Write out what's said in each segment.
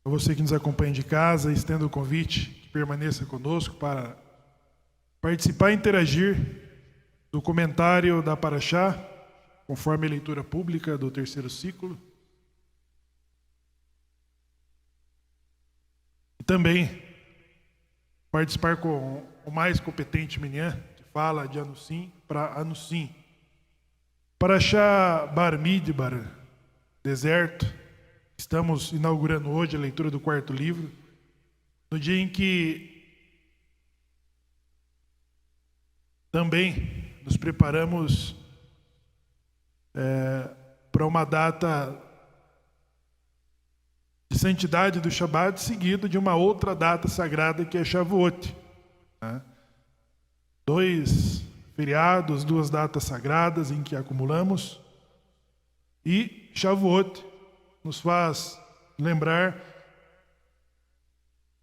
A você que nos acompanha de casa, estendo o convite que permaneça conosco para participar e interagir do comentário da Paraxá, conforme a leitura pública do terceiro ciclo. E também participar com o mais competente Minyan, que fala de Anussim para Anussim. Paraxá Bar Midbar, deserto. Estamos inaugurando hoje a leitura do quarto livro, no dia em que também nos preparamos para uma data de santidade do Shabat, seguido de uma outra data sagrada que é Shavuot. Né? 2 feriados, 2 datas sagradas em que acumulamos, e Shavuot nos faz lembrar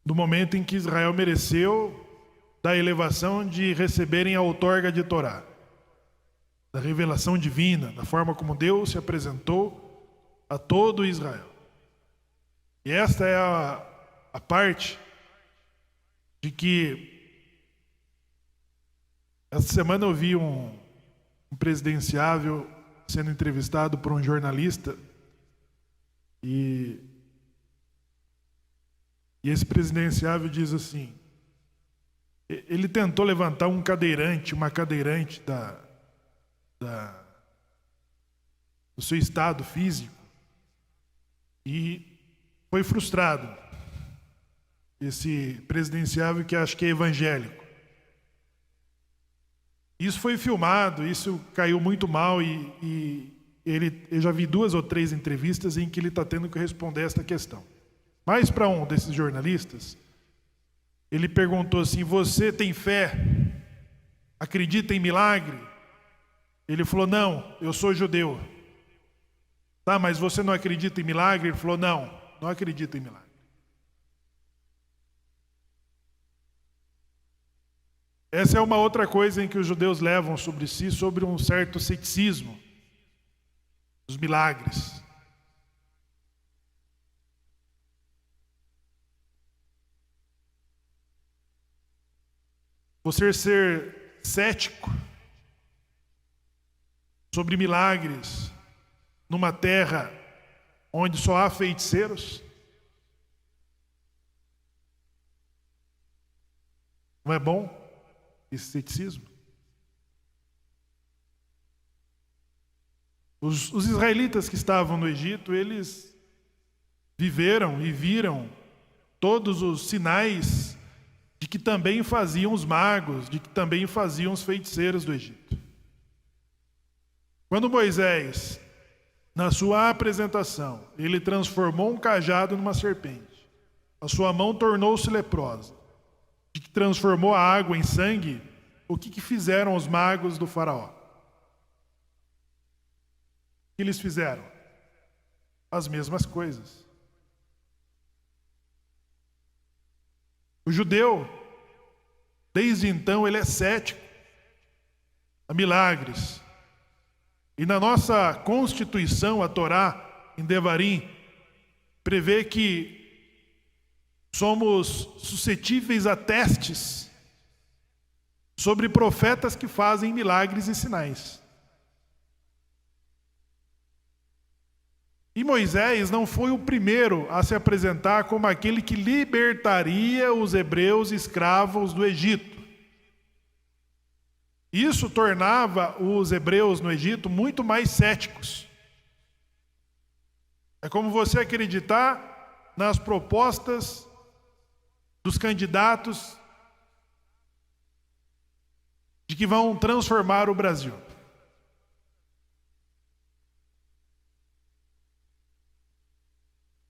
do momento em que Israel mereceu da elevação de receberem a outorga de Torá, da revelação divina, da forma como Deus se apresentou a todo Israel. E esta é a parte de que esta semana eu vi um presidenciável sendo entrevistado por um jornalista e esse presidenciável diz assim, ele tentou levantar uma cadeirante do seu estado físico e foi frustrado. Esse presidenciável que acho que é evangélico. Isso foi filmado, isso caiu muito mal e eu já vi 2 ou 3 entrevistas em que ele está tendo que responder esta questão. Mas para um desses jornalistas, ele perguntou assim, você tem fé? Acredita em milagre? Ele falou, não, eu sou judeu. Tá, mas você não acredita em milagre? Ele falou, não acredito em milagre. Essa é uma outra coisa em que os judeus levam sobre si, sobre um certo ceticismo dos milagres. Você ser cético sobre milagres numa terra onde só há feiticeiros, não é bom esse ceticismo? Os israelitas que estavam no Egito, eles viveram e viram todos os sinais de que também faziam os magos, de que também faziam os feiticeiros do Egito. Quando Moisés, na sua apresentação, ele transformou um cajado numa serpente, a sua mão tornou-se leprosa, e que transformou a água em sangue, o que fizeram os magos do faraó? O que eles fizeram? As mesmas coisas. O judeu, desde então, ele é cético a milagres. E na nossa Constituição, a Torá, em Devarim, prevê que somos suscetíveis a testes sobre profetas que fazem milagres e sinais. E Moisés não foi o primeiro a se apresentar como aquele que libertaria os hebreus escravos do Egito. Isso tornava os hebreus no Egito muito mais céticos. É como você acreditar nas propostas dos candidatos de que vão transformar o Brasil.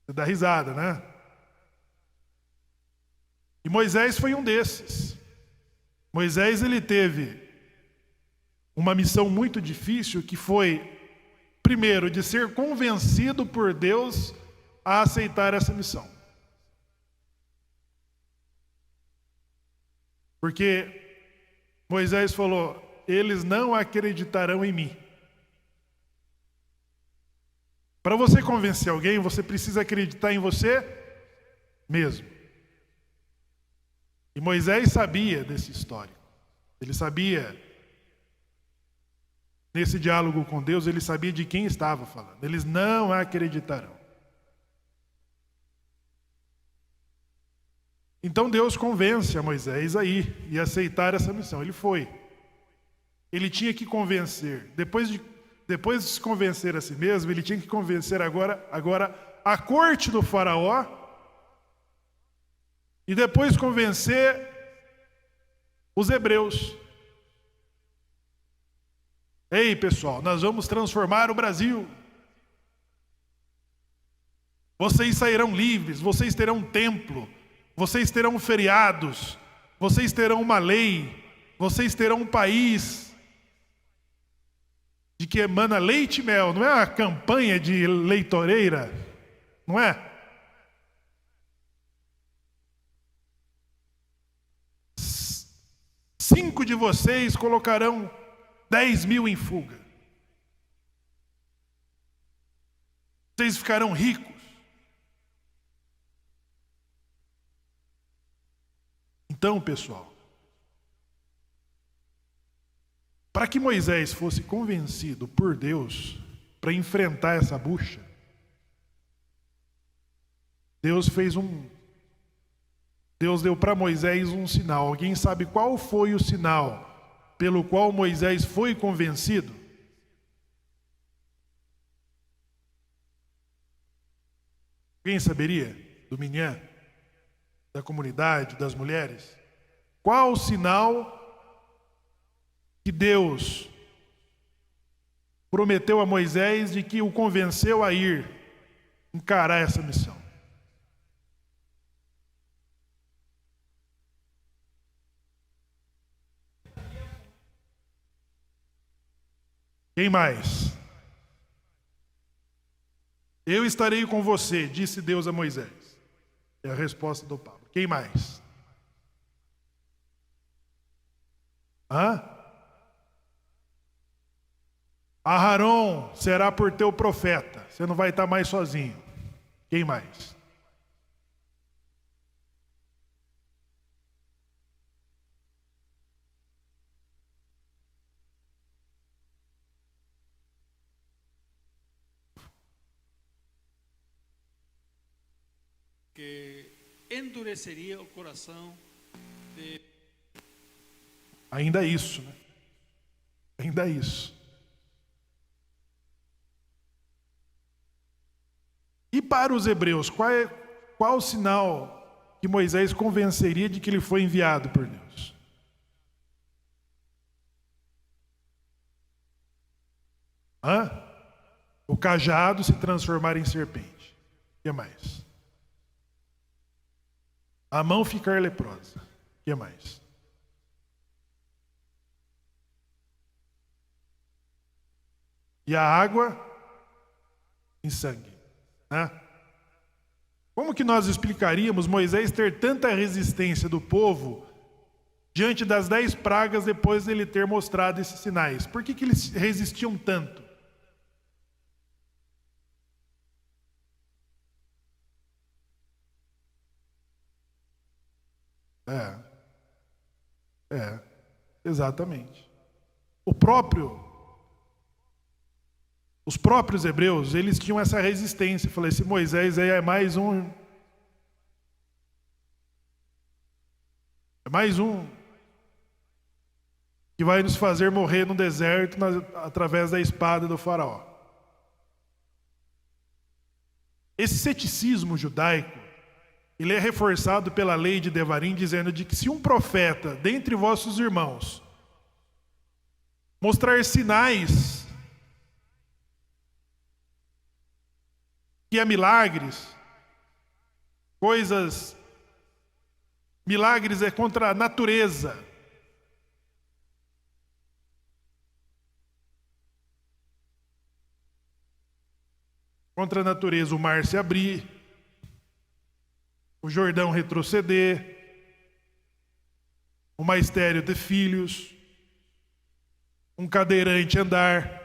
Você dá risada, né? E Moisés foi um desses. Moisés, ele teve uma missão muito difícil, que foi, primeiro, de ser convencido por Deus a aceitar essa missão. Porque Moisés falou, eles não acreditarão em mim. Para você convencer alguém, você precisa acreditar em você mesmo. E Moisés sabia desse histórico. Ele sabia, nesse diálogo com Deus, ele sabia de quem estava falando. Eles não acreditarão. Então Deus convence a Moisés a ir e aceitar essa missão. Ele foi. Ele tinha que convencer. Depois de se convencer a si mesmo, ele tinha que convencer agora a corte do faraó e depois convencer os hebreus. Ei, pessoal, nós vamos transformar o Brasil. Vocês sairão livres, vocês terão um templo, vocês terão feriados, vocês terão uma lei, vocês terão um país de que emana leite e mel. Não é uma campanha de leitoreira, não é? Cinco de vocês colocarão 10.000 em fuga. Vocês ficarão ricos. Então, pessoal, para que Moisés fosse convencido por Deus para enfrentar essa bucha, Deus deu para Moisés um sinal. Alguém sabe qual foi o sinal pelo qual Moisés foi convencido? Alguém saberia? Do Minhã? Da comunidade, das mulheres? Qual o sinal que Deus prometeu a Moisés de que o convenceu a ir encarar essa missão? Quem mais? Eu estarei com você, disse Deus a Moisés. É a resposta do Pablo. Quem mais? Aharon será por teu profeta. Você não vai estar mais sozinho. Quem mais? Que endureceria o coração de... Ainda isso, né? Ainda isso. E para os hebreus, qual o sinal que Moisés convenceria de que ele foi enviado por Deus? O cajado se transformar em serpente. O que mais? A mão ficar leprosa. O que mais? E a água em sangue. Como que nós explicaríamos Moisés ter tanta resistência do povo diante das 10 pragas depois dele ter mostrado esses sinais? Por que eles resistiam tanto? Exatamente. Os próprios hebreus, eles tinham essa resistência. Falei, esse Moisés aí é mais um que vai nos fazer morrer no deserto através da espada do faraó. Esse ceticismo judaico, ele é reforçado pela lei de Devarim, dizendo de que se um profeta dentre vossos irmãos mostrar sinais que é milagres, milagres é contra a natureza. Contra a natureza, o mar se abrir, o Jordão retroceder, uma estéril ter filhos, um cadeirante andar.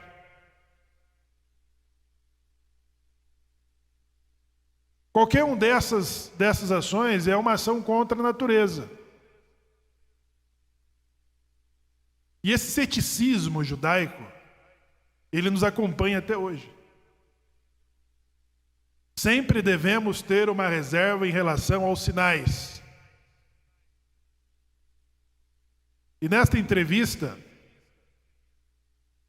Qualquer um dessas ações é uma ação contra a natureza. E esse ceticismo judaico, ele nos acompanha até hoje. Sempre devemos ter uma reserva em relação aos sinais. E nesta entrevista,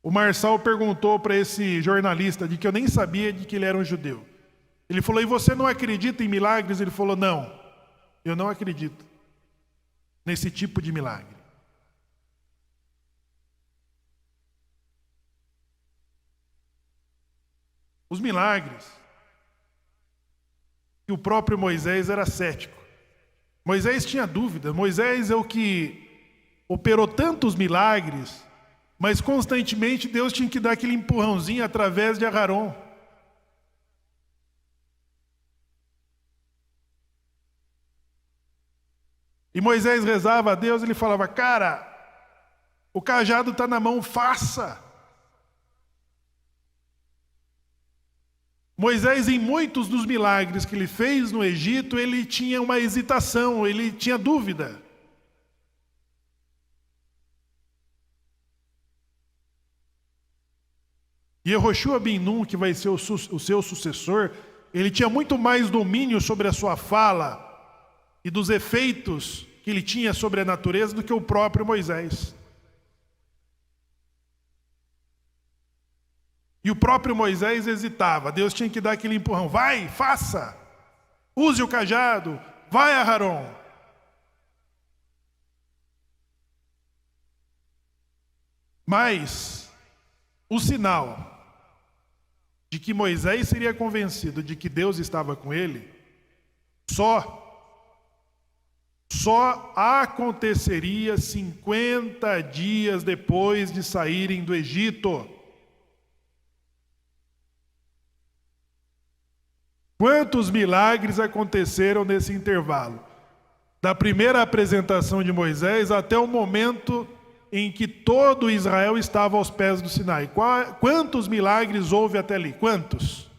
o Marçal perguntou para esse jornalista, de que eu nem sabia de que ele era um judeu. Ele falou: e você não acredita em milagres? Ele falou: não, eu não acredito nesse tipo de milagre. Os milagres, que o próprio Moisés era cético. Moisés tinha dúvida. Moisés é o que operou tantos milagres, mas constantemente Deus tinha que dar aquele empurrãozinho através de Aharon. E Moisés rezava a Deus, ele falava: cara, o cajado está na mão, faça. Moisés, em muitos dos milagres que ele fez no Egito, ele tinha uma hesitação, ele tinha dúvida. E Yehoshua ben Nun, que vai ser o seu sucessor, ele tinha muito mais domínio sobre a sua fala e dos efeitos que ele tinha sobre a natureza do que o próprio Moisés. E o próprio Moisés hesitava. Deus tinha que dar aquele empurrão: vai, faça, use o cajado, vai, Aharon. Mas o sinal de que Moisés seria convencido de que Deus estava com ele só aconteceria 50 dias depois de saírem do Egito. Quantos milagres aconteceram nesse intervalo? Da primeira apresentação de Moisés até o momento em que todo Israel estava aos pés do Sinai. Quantos milagres houve até ali? Quantos?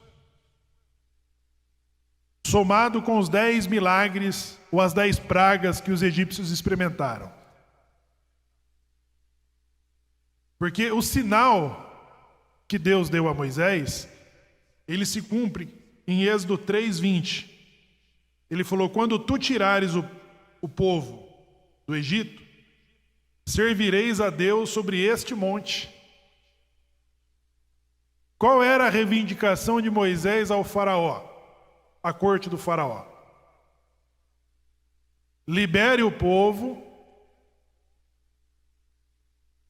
Somado com os 10 milagres ou as 10 pragas que os egípcios experimentaram. Porque o sinal que Deus deu a Moisés, ele se cumpre em Êxodo 3:20. Ele falou: quando tu tirares o povo do Egito, servireis a Deus sobre este monte. Qual era a reivindicação de Moisés ao faraó? A corte do faraó: libere o povo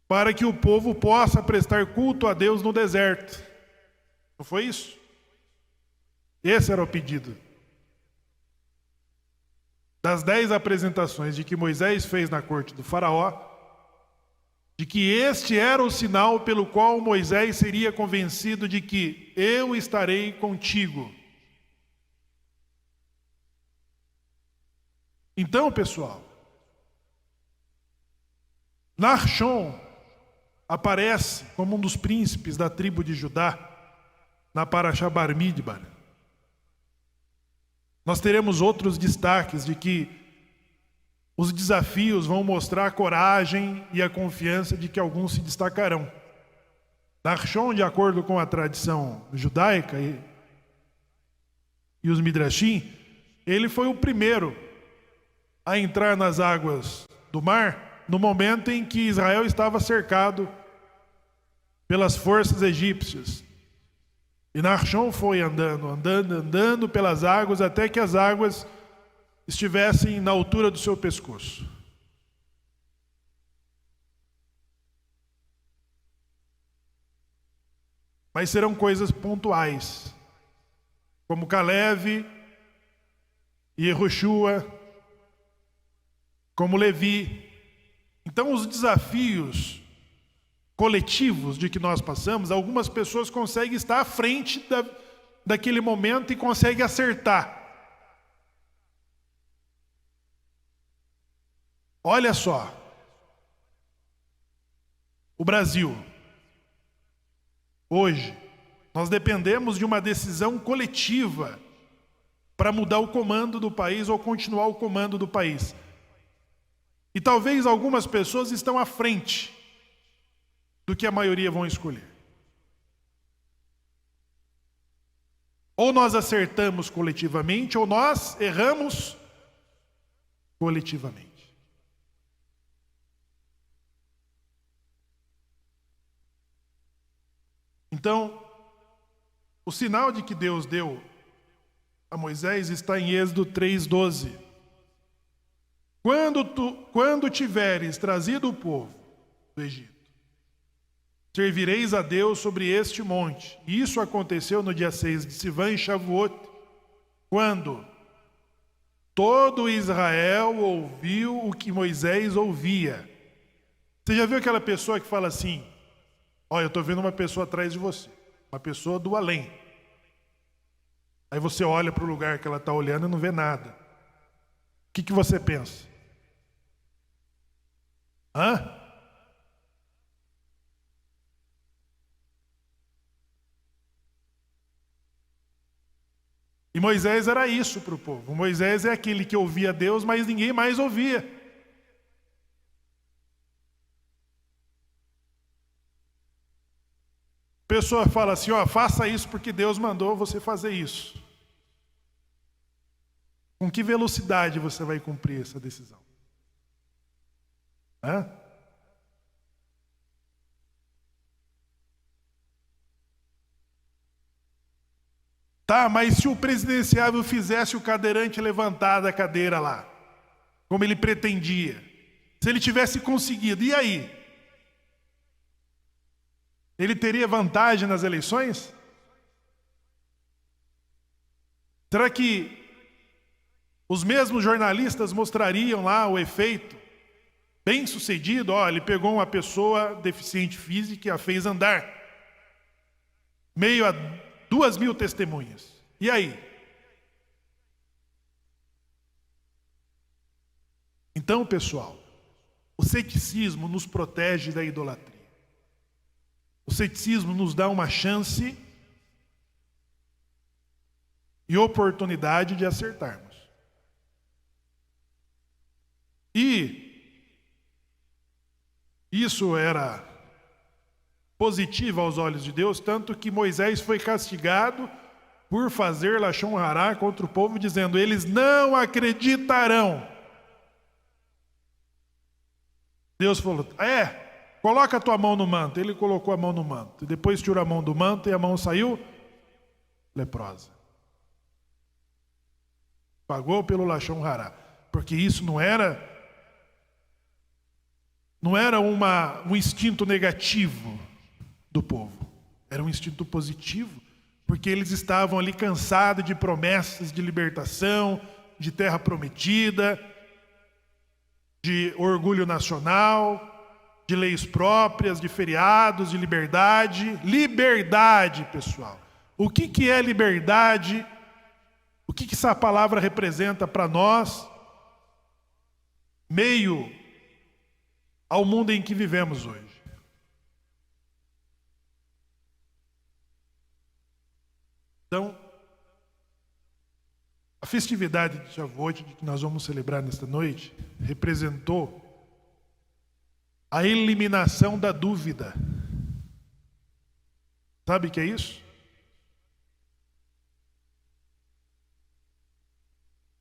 para que o povo possa prestar culto a Deus no deserto. Não foi isso? Esse era o pedido. Das 10 apresentações de que Moisés fez na corte do faraó, de que este era o sinal pelo qual Moisés seria convencido de que eu estarei contigo. Então, pessoal, Nachshon aparece como um dos príncipes da tribo de Judá na Parashá Bar-Midbar. Nós teremos outros destaques de que os desafios vão mostrar a coragem e a confiança de que alguns se destacarão. Nachshon, de acordo com a tradição judaica e os Midrashim, ele foi o primeiro a entrar nas águas do mar no momento em que Israel estava cercado pelas forças egípcias. E Nachshon foi andando pelas águas até que as águas estivessem na altura do seu pescoço. Mas serão coisas pontuais, como Caleb e Yehoshua, como Levi. Então, os desafios coletivos de que nós passamos, algumas pessoas conseguem estar à frente daquele momento e conseguem acertar. Olha só, o Brasil, hoje, nós dependemos de uma decisão coletiva para mudar o comando do país ou continuar o comando do país. E talvez algumas pessoas estão à frente do que a maioria vão escolher. Ou nós acertamos coletivamente, ou nós erramos coletivamente. Então, o sinal de que Deus deu a Moisés está em Êxodo 3:12. Quando tiveres trazido o povo do Egito, servireis a Deus sobre este monte. E isso aconteceu no dia 6 de Sivan e Shavuot, quando todo Israel ouviu o que Moisés ouvia. Você já viu aquela pessoa que fala assim: olha, eu estou vendo uma pessoa atrás de você, uma pessoa do além. Aí você olha para o lugar que ela está olhando e não vê nada. O que você pensa? Hã? E Moisés era isso para o povo. Moisés é aquele que ouvia Deus, mas ninguém mais ouvia. A pessoa fala assim, ó, faça isso porque Deus mandou você fazer isso. Com que velocidade você vai cumprir essa decisão? Hã? Tá, mas se o presidenciável fizesse o cadeirante levantar da cadeira lá, como ele pretendia, se ele tivesse conseguido, e aí? Ele teria vantagem nas eleições? Será que os mesmos jornalistas mostrariam lá o efeito bem sucedido? Ó, ele pegou uma pessoa deficiente física e a fez andar. Meio a 2.000 testemunhas. E aí? Então, pessoal, o ceticismo nos protege da idolatria. O ceticismo nos dá uma chance e oportunidade de acertarmos. E isso era positivo aos olhos de Deus, tanto que Moisés foi castigado por fazer Lashon Hará contra o povo, dizendo, eles não acreditarão. Deus falou, coloca a tua mão no manto. Ele colocou a mão no manto. E depois tirou a mão do manto e a mão saiu leprosa. Pagou pelo Lashon Hará. Porque isso não era um instinto negativo do povo. Era um instinto positivo. Porque eles estavam ali cansados de promessas de libertação, de terra prometida, de orgulho nacional, de leis próprias, de feriados, de liberdade. Liberdade, pessoal. O que é liberdade? O que essa palavra representa para nós, meio ao mundo em que vivemos hoje? Então, a festividade de Shavuot, que nós vamos celebrar nesta noite, representou a eliminação da dúvida. Sabe o que é isso?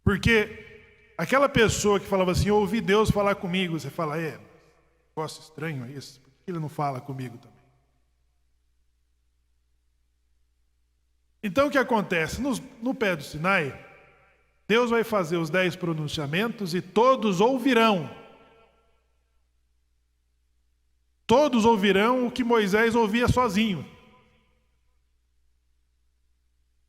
Porque aquela pessoa que falava assim, eu ouvi Deus falar comigo, você fala, negócio estranho é esse, por que ele não fala comigo também? Então o que acontece? No pé do Sinai, Deus vai fazer os 10 pronunciamentos e todos ouvirão. Todos ouvirão o que Moisés ouvia sozinho.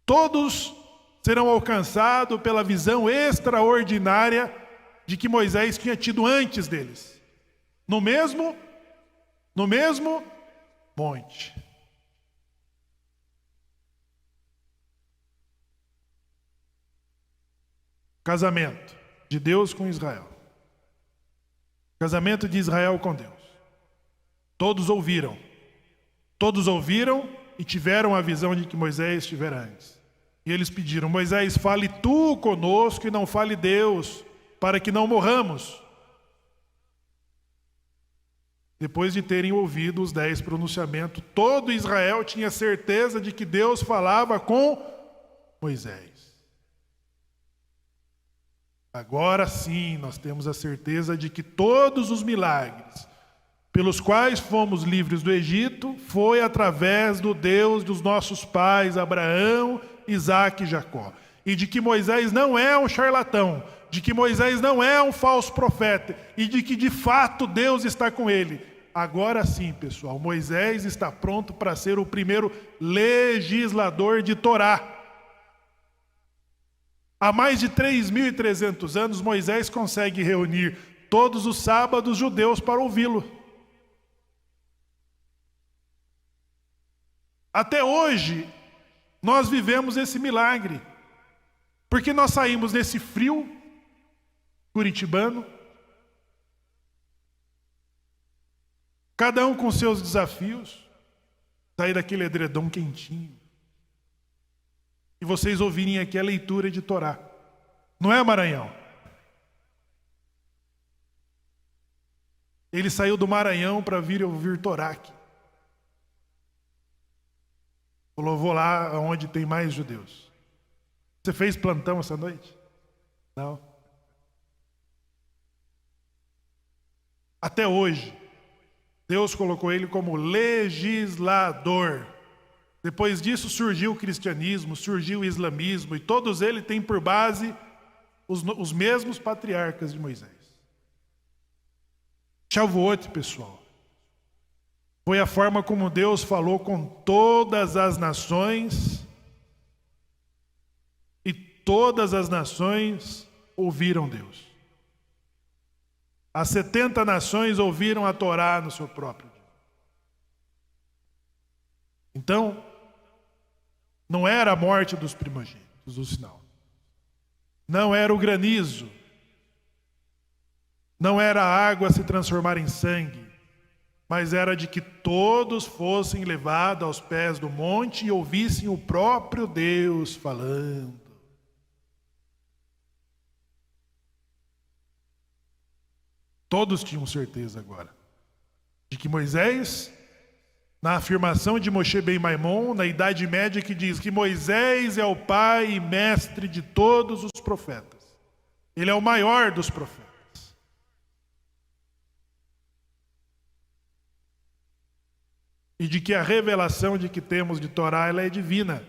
Todos serão alcançados pela visão extraordinária de que Moisés tinha tido antes deles. No mesmo monte. Casamento de Deus com Israel. Casamento de Israel com Deus. Todos ouviram. Todos ouviram e tiveram a visão de que Moisés tivera antes. E eles pediram: Moisés, fale tu conosco e não fale Deus, para que não morramos. Depois de terem ouvido os 10 pronunciamentos, todo Israel tinha certeza de que Deus falava com Moisés. Agora sim, nós temos a certeza de que todos os milagres pelos quais fomos livres do Egito foi através do Deus dos nossos pais, Abraão, Isaque e Jacó. E de que Moisés não é um charlatão, de que Moisés não é um falso profeta, e de que de fato Deus está com ele. Agora sim, pessoal, Moisés está pronto para ser o primeiro legislador de Torá. Há mais de 3.300 anos, Moisés consegue reunir todos os sábados judeus para ouvi-lo. Até hoje, nós vivemos esse milagre, porque nós saímos desse frio curitibano, cada um com seus desafios, sair daquele edredom quentinho, e vocês ouvirem aqui a leitura de Torá. Não é, Maranhão? Ele saiu do Maranhão para vir ouvir Torá aqui. Falou: vou lá onde tem mais judeus. Você fez plantão essa noite? Não. Até hoje, Deus colocou ele como legislador. Depois disso surgiu o cristianismo, surgiu o islamismo, e todos eles têm por base os mesmos patriarcas de Moisés. Shavuot, pessoal, foi a forma como Deus falou com todas as nações, e todas as nações ouviram Deus. As 70 nações ouviram a Torá no seu próprio dia. Então, não era a morte dos primogênitos o sinal. Não era o granizo. Não era a água se transformar em sangue. Mas era de que todos fossem levados aos pés do monte e ouvissem o próprio Deus falando. Todos tinham certeza agora de que Moisés, na afirmação de Moshe Ben Maimon, na Idade Média, que diz que Moisés é o pai e mestre de todos os profetas. Ele é o maior dos profetas. E de que a revelação de que temos de Torá, ela é divina.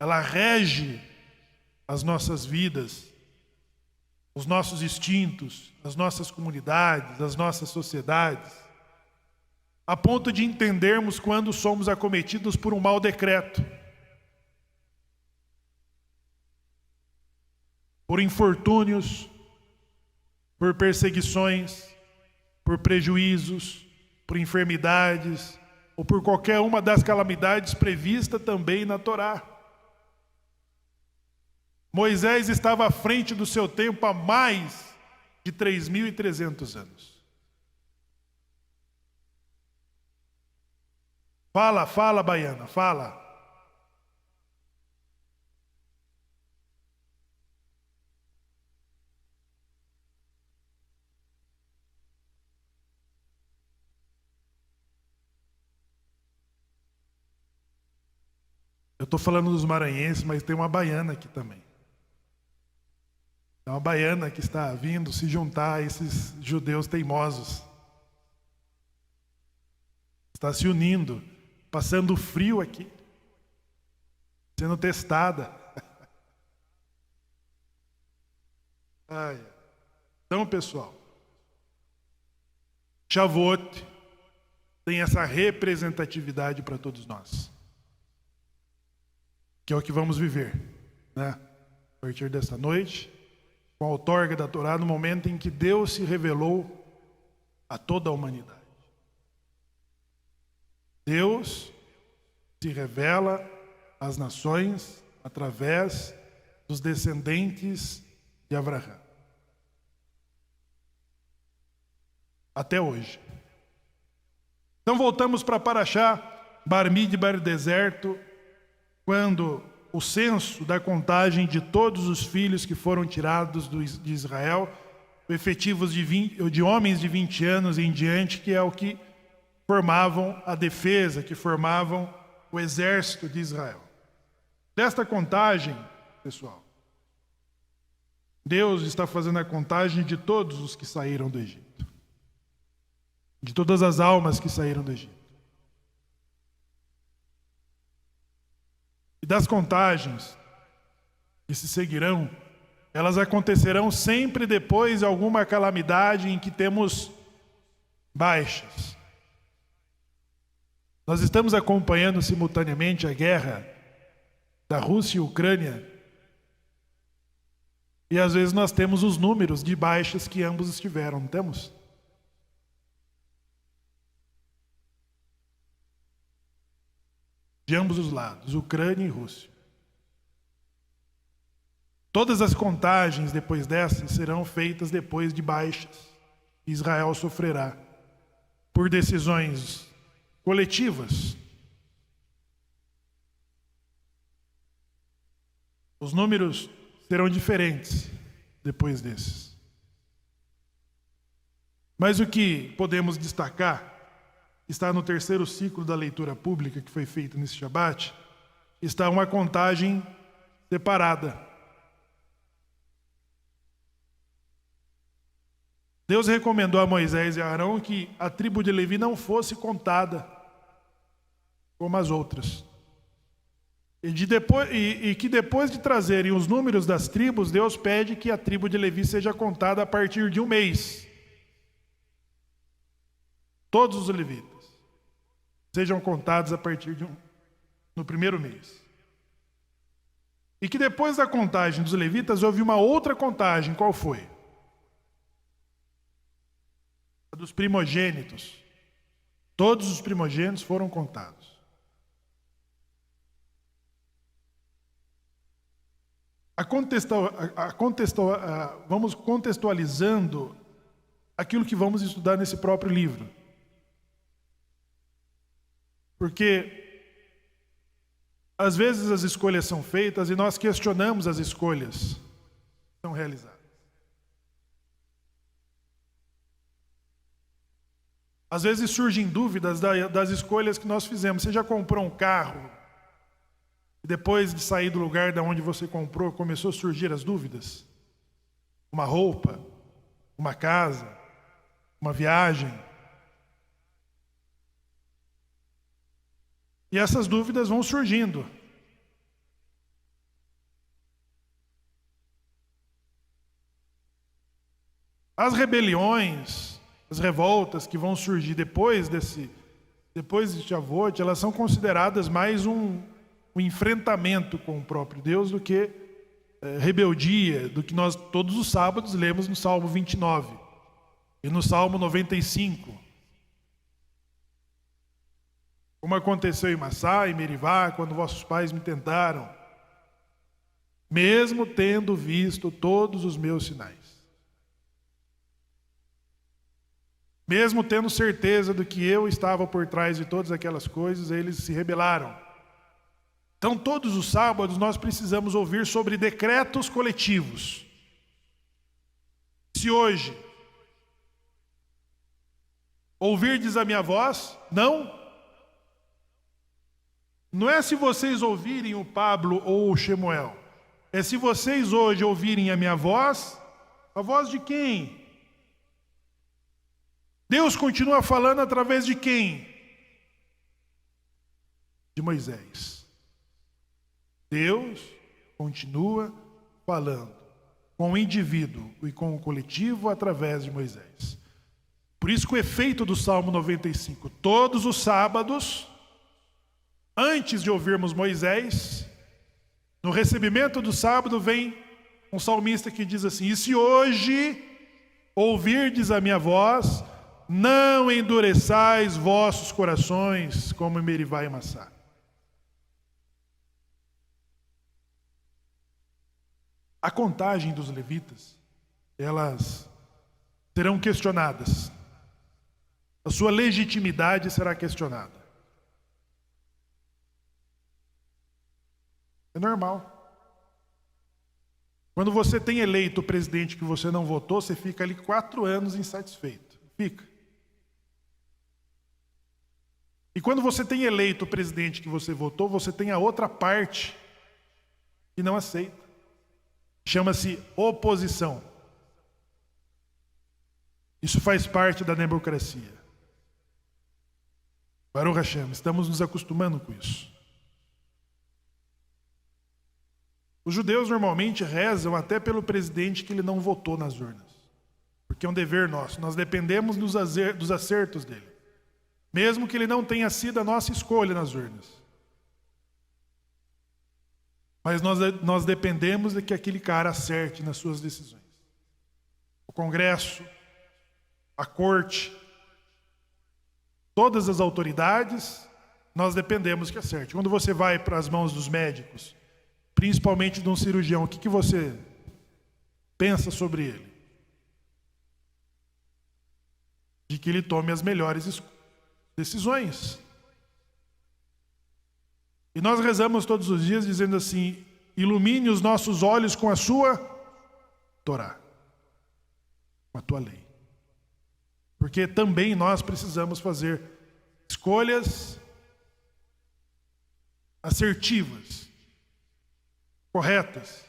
Ela rege as nossas vidas, os nossos instintos, as nossas comunidades, as nossas sociedades, a ponto de entendermos quando somos acometidos por um mau decreto, por infortúnios, por perseguições, por prejuízos, por enfermidades, ou por qualquer uma das calamidades previstas também na Torá. Moisés estava à frente do seu tempo há mais de 3.300 anos. Fala, baiana, fala. Eu estou falando dos maranhenses, mas tem uma baiana aqui também. É uma baiana que está vindo se juntar a esses judeus teimosos. Está se unindo, passando frio aqui, sendo testada. Então, pessoal, Shavuot tem essa representatividade para todos nós, que é o que vamos viver, né? A partir dessa noite, com a outorga da Torá, no momento em que Deus se revelou a toda a humanidade. Deus se revela às nações através dos descendentes de Abraão. Até hoje. Então voltamos para Parashá, Bar Midbar, deserto, quando o censo da contagem de todos os filhos que foram tirados de Israel, efetivos de homens de 20 anos em diante, que é o que formavam a defesa, que formavam o exército de Israel. Desta contagem, pessoal, Deus está fazendo a contagem de todos os que saíram do Egito, de todas as almas que saíram do Egito. E das contagens que se seguirão, elas acontecerão sempre depois de alguma calamidade em que temos baixas. Nós estamos acompanhando simultaneamente a guerra da Rússia e Ucrânia, e às vezes nós temos os números de baixas que ambos estiveram, não temos? De ambos os lados, Ucrânia e Rússia. Todas as contagens depois dessas serão feitas depois de baixas que Israel sofrerá por decisões coletivas. Os números serão diferentes depois desses. Mas o que podemos destacar está no terceiro ciclo da leitura pública que foi feito nesse Shabat, está uma contagem separada. Deus recomendou a Moisés e a Arão que a tribo de Levi não fosse contada como as outras. E que depois de trazerem os números das tribos, Deus pede que a tribo de Levi seja contada a partir de um mês. Todos os levitas sejam contados a partir no primeiro mês. E que depois da contagem dos levitas houve uma outra contagem, qual foi? A dos primogênitos. Todos os primogênitos foram contados. Vamos contextualizando aquilo que vamos estudar nesse próprio livro. Porque às vezes as escolhas são feitas e nós questionamos as escolhas que são realizadas. Às vezes surgem dúvidas das escolhas que nós fizemos. Você já comprou um carro e depois de sair do lugar de onde você comprou, começou a surgir as dúvidas? Uma roupa, uma casa, uma viagem. E essas dúvidas vão surgindo. As rebeliões, as revoltas que vão surgir depois deste Shavuot, elas são consideradas mais um enfrentamento com o próprio Deus do que rebeldia, do que nós todos os sábados lemos no Salmo 29 e no Salmo 95. Como aconteceu em Massá e Merivá, quando vossos pais me tentaram, mesmo tendo visto todos os meus sinais. Mesmo tendo certeza de que eu estava por trás de todas aquelas coisas, eles se rebelaram. Então, todos os sábados nós precisamos ouvir sobre decretos coletivos. Se hoje ouvirdes a minha voz, não é se vocês ouvirem o Pablo ou o Shemuel. É se vocês hoje ouvirem a minha voz, a voz de quem? Deus continua falando através de quem? De Moisés. Deus continua falando com o indivíduo e com o coletivo através de Moisés. Por isso que o efeito do Salmo 95, todos os sábados, antes de ouvirmos Moisés, no recebimento do sábado vem um salmista que diz assim: e se hoje ouvirdes a minha voz, não endureçais vossos corações como em Merivá e Massá. A contagem dos levitas, elas serão questionadas. A sua legitimidade será questionada. É normal. Quando você tem eleito o presidente que você não votou, você fica ali 4 anos insatisfeito. Fica. E quando você tem eleito o presidente que você votou, você tem a outra parte que não aceita. Chama-se oposição. Isso faz parte da democracia. Baruch Hashem, estamos nos acostumando com isso. Os judeus normalmente rezam até pelo presidente que ele não votou nas urnas. Porque é um dever nosso. Nós dependemos dos acertos dele. Mesmo que ele não tenha sido a nossa escolha nas urnas. Mas nós dependemos de que aquele cara acerte nas suas decisões. O Congresso, a Corte, todas as autoridades, nós dependemos que acerte. Quando você vai para as mãos dos médicos, principalmente de um cirurgião, o que você pensa sobre ele? De que ele tome as melhores decisões. E nós rezamos todos os dias dizendo assim: ilumine os nossos olhos com a sua Torá, com a tua lei. Porque também nós precisamos fazer escolhas assertivas, corretas.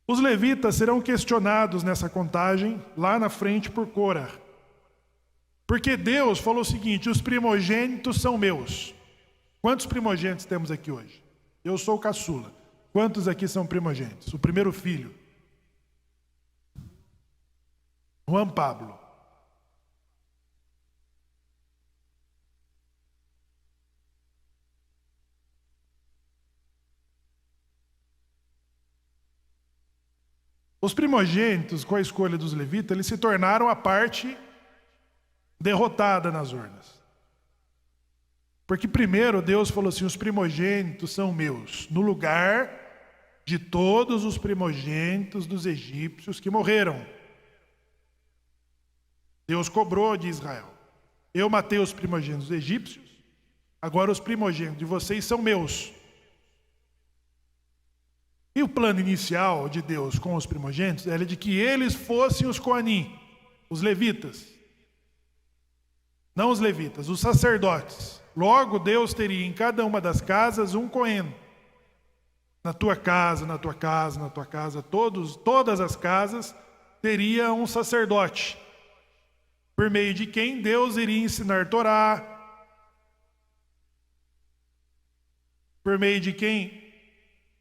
Os levitas serão questionados nessa contagem lá na frente por Cora. Porque Deus falou o seguinte: os primogênitos são meus. Quantos primogênitos temos aqui hoje? Eu sou o caçula. Quantos aqui são primogênitos? O primeiro filho. Juan Pablo. Os primogênitos, com a escolha dos levitas, eles se tornaram a parte derrotada nas urnas. Porque primeiro Deus falou assim: os primogênitos são meus, no lugar de todos os primogênitos dos egípcios que morreram. Deus cobrou de Israel: eu matei os primogênitos egípcios, agora os primogênitos de vocês são meus. E o plano inicial de Deus com os primogênitos era de que eles fossem os Coanim, os levitas. Não os levitas, os sacerdotes. Logo, Deus teria em cada uma das casas um Cohen. Na tua casa, na tua casa, na tua casa, todas as casas teria um sacerdote, por meio de quem Deus iria ensinar Torá, por meio de quem...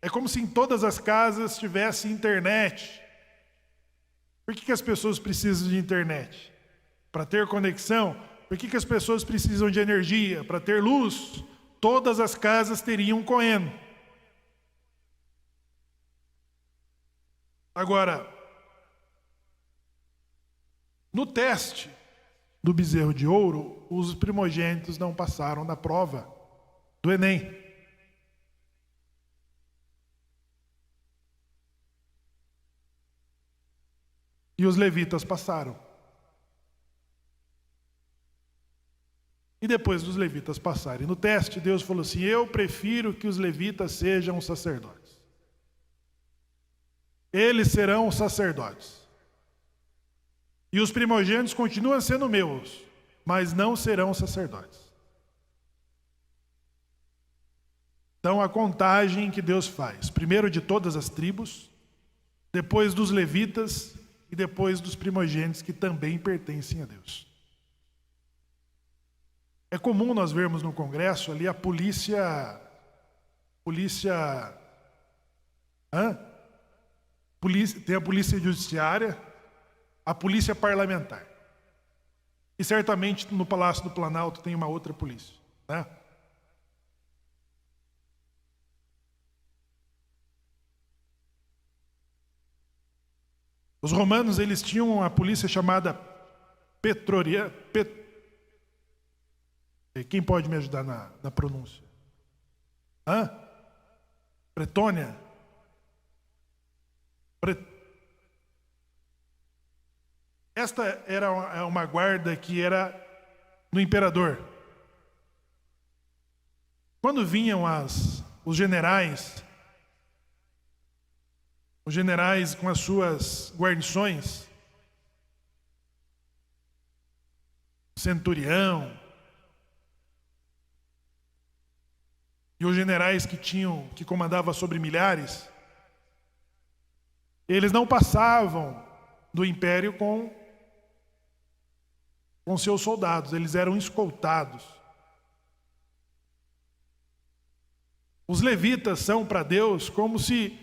É como se em todas as casas tivesse internet. Por que as pessoas precisam de internet? Para ter conexão. Por que as pessoas precisam de energia? Para ter luz. Todas as casas teriam um Cohen. Agora, no teste do bezerro de ouro, os primogênitos não passaram na prova do Enem. E os levitas passaram. E depois dos levitas passarem no teste, Deus falou assim: eu prefiro que os levitas sejam sacerdotes. Eles serão sacerdotes. E os primogênitos continuam sendo meus, mas não serão sacerdotes. Então a contagem que Deus faz, primeiro de todas as tribos, depois dos levitas e depois dos primogênitos que também pertencem a Deus. É comum nós vermos no Congresso ali a polícia, tem a polícia judiciária, a polícia parlamentar. E certamente no Palácio do Planalto tem uma outra polícia, né? Os romanos, eles tinham uma polícia chamada Pretoriana. Quem pode me ajudar na pronúncia? Pretônia? Esta era uma guarda que era no imperador. Quando vinham as os generais com as suas guarnições, centurião, e os generais que comandavam sobre milhares, eles não passavam do império com seus soldados, eles eram escoltados. Os levitas são para Deus como se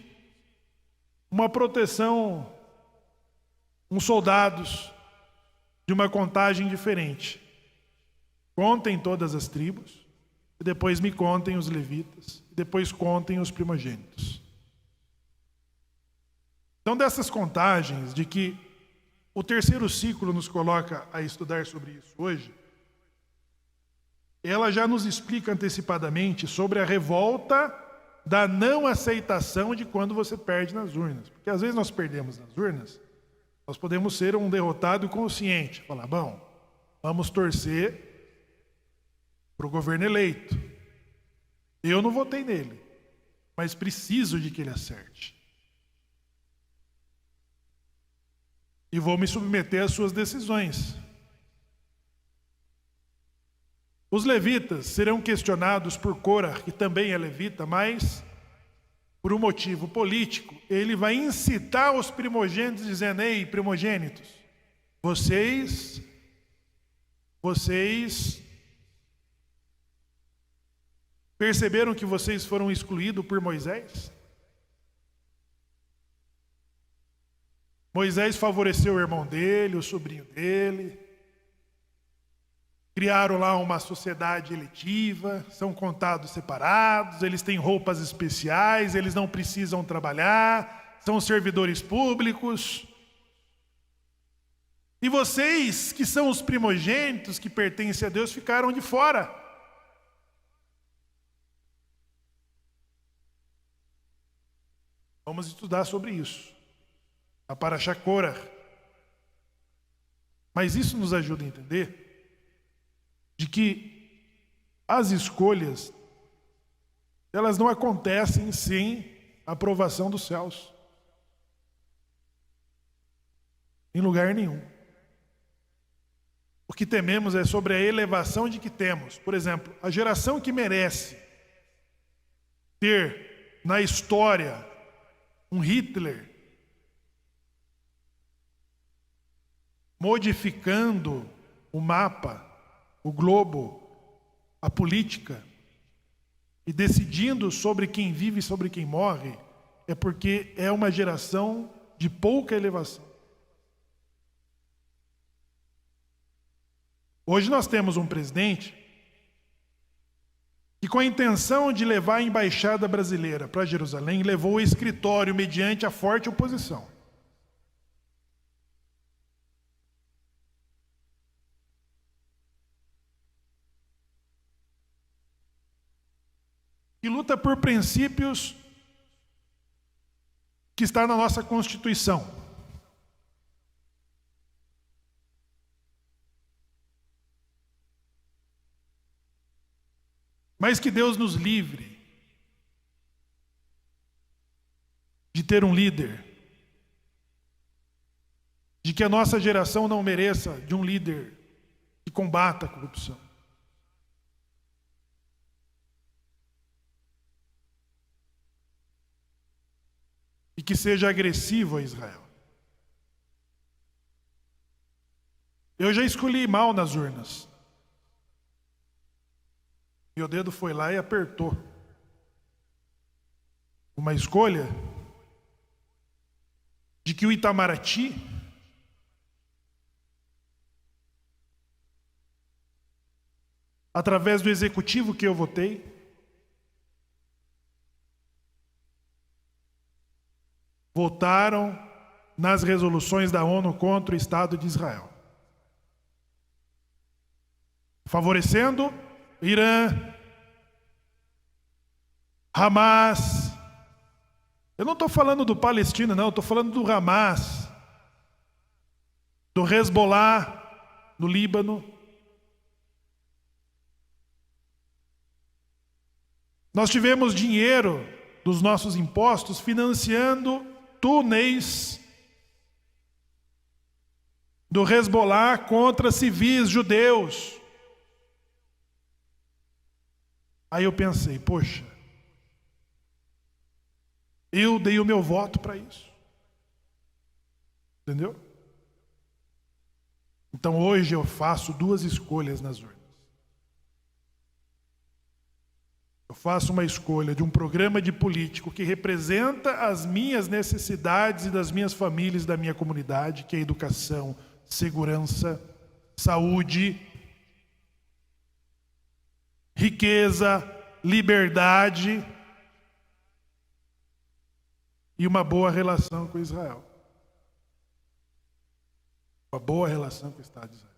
uma proteção, uns soldados de uma contagem diferente. Contem todas as tribos, e depois me contem os levitas, e depois contem os primogênitos. Então, dessas contagens, de que o terceiro ciclo nos coloca a estudar sobre isso hoje, ela já nos explica antecipadamente sobre a revolta da não aceitação de quando você perde nas urnas. Porque às vezes nós perdemos nas urnas, nós podemos ser um derrotado consciente. Falar, bom, vamos torcer para o governo eleito. Eu não votei nele, mas preciso de que ele acerte. E vou me submeter às suas decisões. Os levitas serão questionados por Cora, que também é levita, mas por um motivo político. Ele vai incitar os primogênitos, dizendo, ei, primogênitos, vocês perceberam que vocês foram excluídos por Moisés? Moisés favoreceu o irmão dele, o sobrinho dele. Criaram lá uma sociedade eletiva, são contados separados, eles têm roupas especiais, eles não precisam trabalhar, são servidores públicos. E vocês, que são os primogênitos, que pertencem a Deus, ficaram de fora. Vamos estudar sobre isso. A Parashá Korah. Mas isso nos ajuda a entender de que as escolhas, elas não acontecem sem a aprovação dos céus. Em lugar nenhum. O que tememos é sobre a elevação de que temos. Por exemplo, a geração que merece ter na história um Hitler modificando o mapa, o globo, a política, e decidindo sobre quem vive e sobre quem morre, é porque é uma geração de pouca elevação. Hoje nós temos um presidente que, com a intenção de levar a embaixada brasileira para Jerusalém, levou o escritório mediante a forte oposição. Que luta por princípios que está na nossa Constituição. Mas que Deus nos livre de ter um líder, de que a nossa geração não mereça de um líder que combata a corrupção. E que seja agressivo a Israel. Eu já escolhi mal nas urnas. Meu dedo foi lá e apertou. Uma escolha de que o Itamaraty através do executivo que eu votei, votaram nas resoluções da ONU contra o Estado de Israel, favorecendo Irã, Hamas. Eu não estou falando do Palestina, não, estou falando do Hamas, do Hezbollah, no Líbano. Nós tivemos dinheiro dos nossos impostos financiando túneis do Hezbollah contra civis judeus. Aí eu pensei, poxa, eu dei o meu voto para isso. Entendeu? Então hoje eu faço duas escolhas nas urnas. Eu faço uma escolha de um programa de político que representa as minhas necessidades e das minhas famílias, da minha comunidade, que é educação, segurança, saúde, riqueza, liberdade e uma boa relação com Israel. Uma boa relação com o Estado de Israel.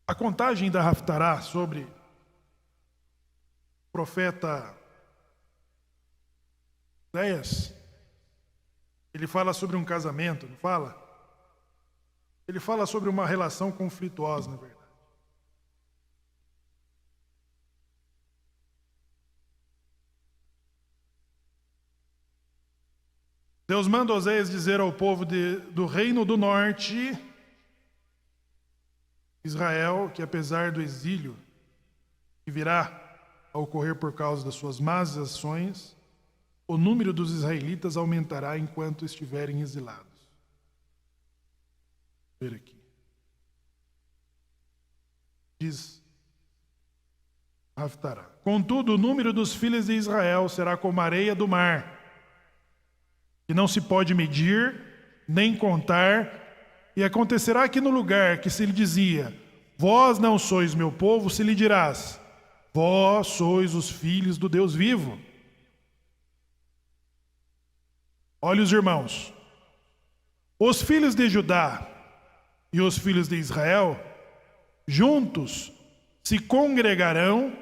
A contagem da Haftarah sobre o profeta Oséias, ele fala sobre um casamento, não fala? Ele fala sobre uma relação conflituosa, na verdade. Deus manda Oséias dizer ao povo do reino do norte, Israel, que apesar do exílio que virá a ocorrer por causa das suas más ações, o número dos israelitas aumentará enquanto estiverem exilados. Vou ver aqui. Diz Haftarah: contudo, o número dos filhos de Israel será como a areia do mar, que não se pode medir, nem contar, e acontecerá que no lugar que se lhe dizia, vós não sois meu povo, se lhe dirás, vós sois os filhos do Deus vivo. Olha os irmãos, os filhos de Judá e os filhos de Israel, juntos se congregarão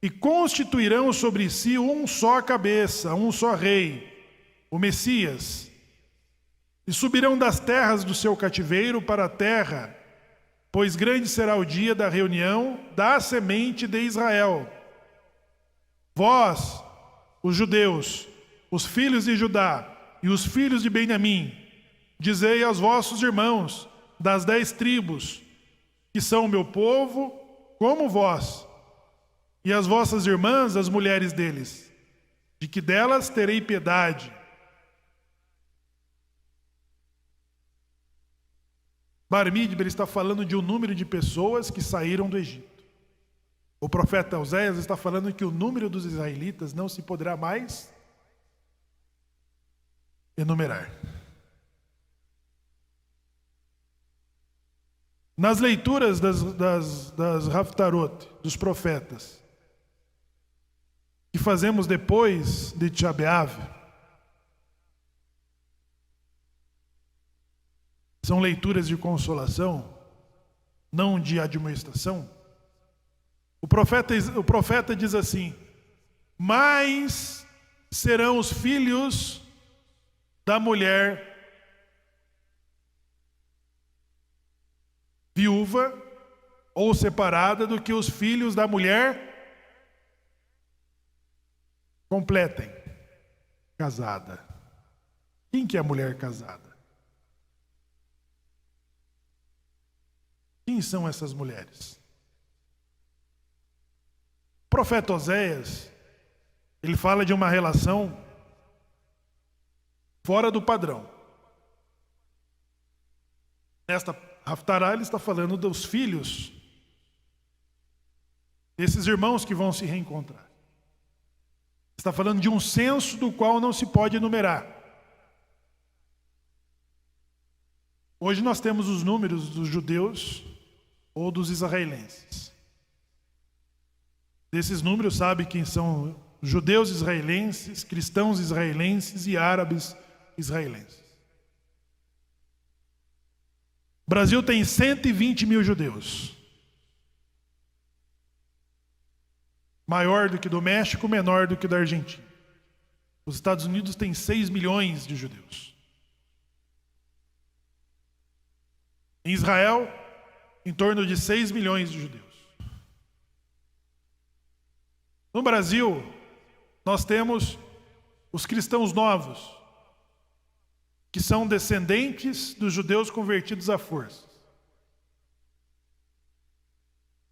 e constituirão sobre si um só cabeça, um só rei, o Messias, e subirão das terras do seu cativeiro para a terra, pois grande será o dia da reunião da semente de Israel. Vós, os judeus, os filhos de Judá e os filhos de Benjamim, dizei aos vossos irmãos das 10 tribos, que são o meu povo, como vós, e as vossas irmãs, as mulheres deles, de que delas terei piedade. Bar-Midbar, ele está falando de um número de pessoas que saíram do Egito. O profeta Oséias está falando que o número dos israelitas não se poderá mais enumerar. Nas leituras das Haftarot, dos profetas, que fazemos depois de Tisha B'Av, são leituras de consolação, não de admoestação. O profeta diz assim: mais serão os filhos da mulher viúva ou separada do que os filhos da mulher completem, casada. Quem que é a mulher casada? Quem são essas mulheres? O profeta Oséias, ele fala de uma relação fora do padrão. Nesta Haftarah, ele está falando dos filhos desses irmãos que vão se reencontrar. Está falando de um censo do qual não se pode enumerar. Hoje nós temos os números dos judeus ou dos israelenses. Desses números sabe quem são judeus israelenses, cristãos israelenses e árabes israelenses. O Brasil tem 120 mil judeus. Maior do que do México, menor do que da Argentina. Os Estados Unidos têm 6 milhões de judeus. Em Israel, em torno de 6 milhões de judeus. No Brasil, nós temos os cristãos novos, que são descendentes dos judeus convertidos à força.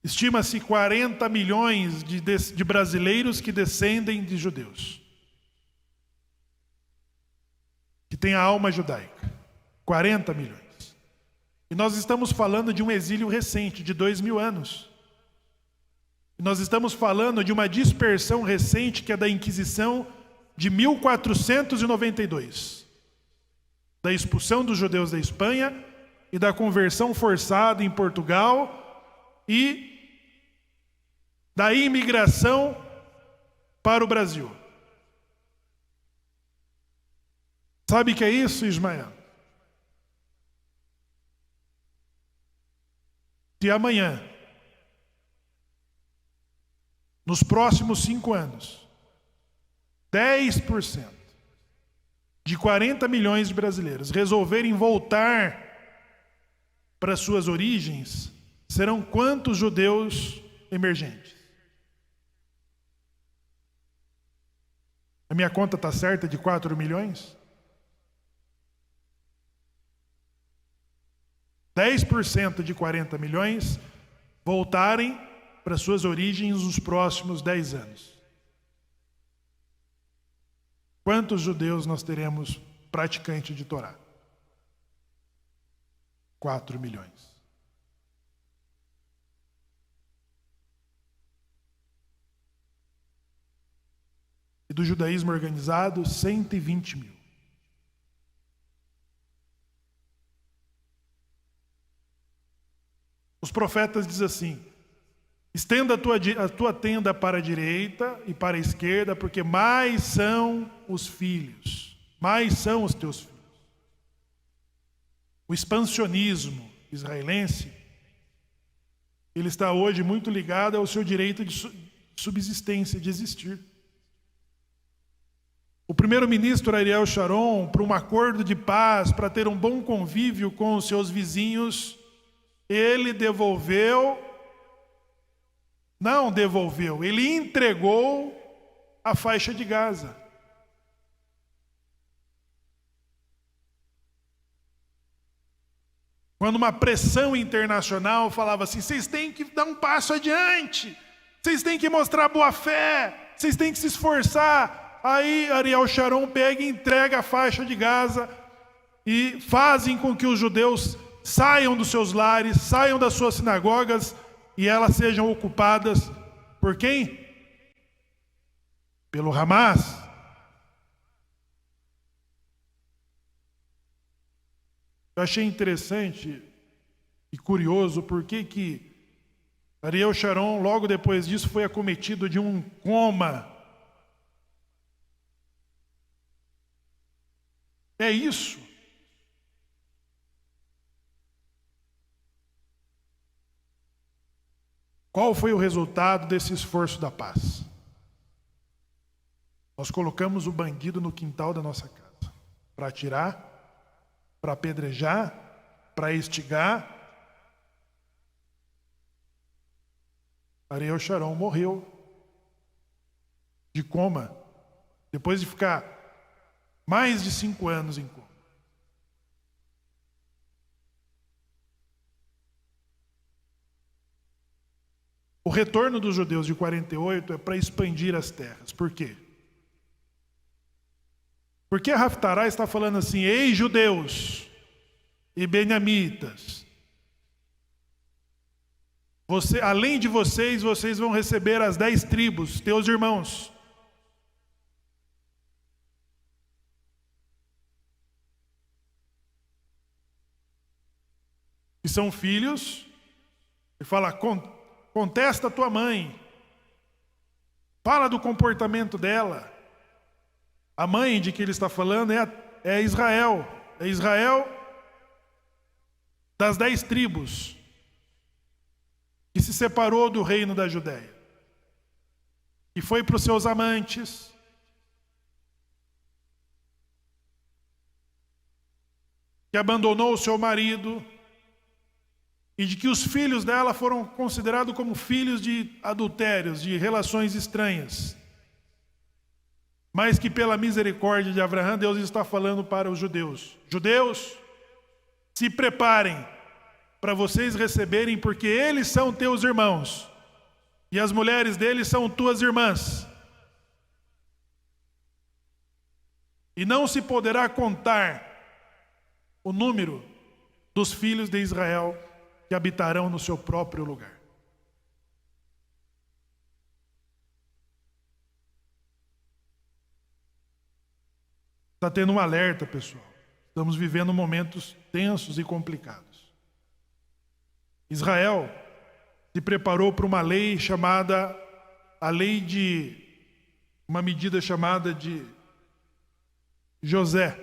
Estima-se 40 milhões de brasileiros que descendem de judeus, que têm a alma judaica. 40 milhões. E nós estamos falando de um exílio recente, de 2000 anos. E nós estamos falando de uma dispersão recente, que é da Inquisição de 1492. Da expulsão dos judeus da Espanha e da conversão forçada em Portugal e da imigração para o Brasil. Sabe o que é isso, Ismael? Se amanhã, nos próximos 5 anos, 10% de 40 milhões de brasileiros resolverem voltar para suas origens, serão quantos judeus emergentes? A minha conta está certa de 4 milhões? 10% de 40 milhões voltarem para suas origens nos próximos 10 anos. Quantos judeus nós teremos praticantes de Torá? 4 milhões. E do judaísmo organizado, 120 mil. Os profetas dizem assim: estenda a tua tenda para a direita e para a esquerda, porque mais são os filhos, mais são os teus filhos. O expansionismo israelense, ele está hoje muito ligado ao seu direito de subsistência, de existir. O primeiro-ministro Ariel Sharon, para um acordo de paz, para ter um bom convívio com os seus vizinhos, ele ele entregou a faixa de Gaza. Quando uma pressão internacional falava assim: vocês têm que dar um passo adiante, vocês têm que mostrar boa fé, vocês têm que se esforçar. Aí Ariel Sharon pega e entrega a faixa de Gaza e fazem com que os judeus saiam dos seus lares, saiam das suas sinagogas e elas sejam ocupadas por quem? Pelo Hamas. Eu achei interessante e curioso porque que Ariel Sharon, logo depois disso, foi acometido de um coma. É isso. Qual foi o resultado desse esforço da paz? Nós colocamos o bandido no quintal da nossa casa para atirar, para apedrejar, para instigar. Ariel Sharon morreu de coma, depois de ficar mais de 5 anos em coma. O retorno dos judeus de 48 é para expandir as terras. Por quê? Porque a Haftarah está falando assim: ei, judeus e benjamitas, além de vocês vão receber as 10 tribos, teus irmãos. Que são filhos, e fala: contesta a tua mãe, fala do comportamento dela. A mãe de que ele está falando é Israel. É Israel das 10 tribos, que se separou do reino da Judéia, e foi para os seus amantes, que abandonou o seu marido, e de que os filhos dela foram considerados como filhos de adultérios, de relações estranhas. Mas que pela misericórdia de Abraão, Deus está falando para os judeus. Judeus, se preparem para vocês receberem, porque eles são teus irmãos, e as mulheres deles são tuas irmãs. E não se poderá contar o número dos filhos de Israel que habitarão no seu próprio lugar. Está tendo um alerta, pessoal. Estamos vivendo momentos tensos e complicados. Israel se preparou para uma lei chamada, uma medida chamada de José.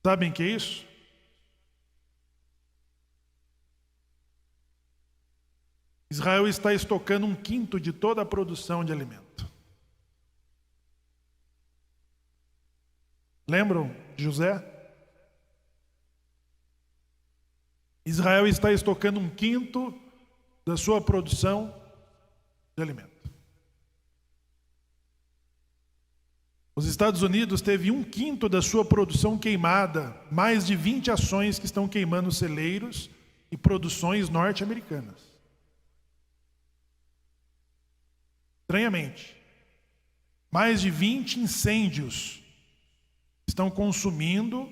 Sabem o que é isso? Israel está estocando 1/5 de toda a produção de alimento. Lembram de José? Israel está estocando 1/5 da sua produção de alimento. Os Estados Unidos teve 1/5 da sua produção queimada, mais de 20 ações que estão queimando celeiros e produções norte-americanas. Estranhamente, mais de 20 incêndios estão consumindo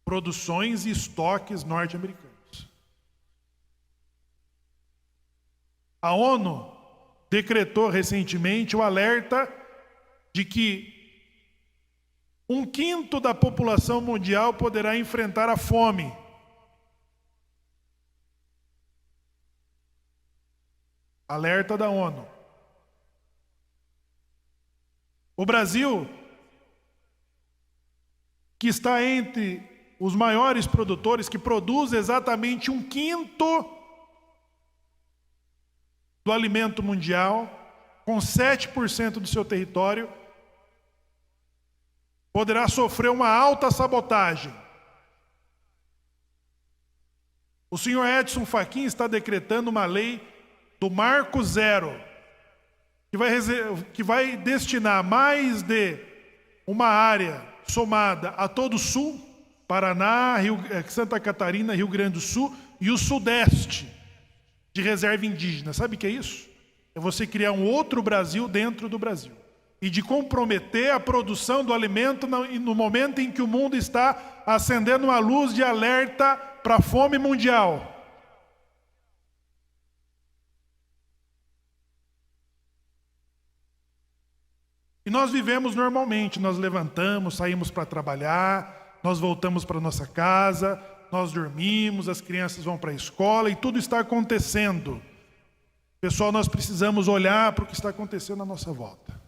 produções e estoques norte-americanos. A ONU decretou recentemente o alerta de que 1/5 da população mundial poderá enfrentar a fome. Alerta da ONU. O Brasil, que está entre os maiores produtores, que produz exatamente 1/5 do alimento mundial, com 7% do seu território, poderá sofrer uma alta sabotagem. O senhor Edson Fachin está decretando uma lei do Marco Zero, que vai destinar mais de uma área somada a todo o Sul, Paraná, Santa Catarina, Rio Grande do Sul e o Sudeste, de reserva indígena. Sabe o que é isso? É você criar um outro Brasil dentro do Brasil. E de comprometer a produção do alimento no momento em que o mundo está acendendo uma luz de alerta para a fome mundial. E nós vivemos normalmente, nós levantamos, saímos para trabalhar, nós voltamos para nossa casa, nós dormimos, as crianças vão para a escola e tudo está acontecendo. Pessoal, nós precisamos olhar para o que está acontecendo à nossa volta.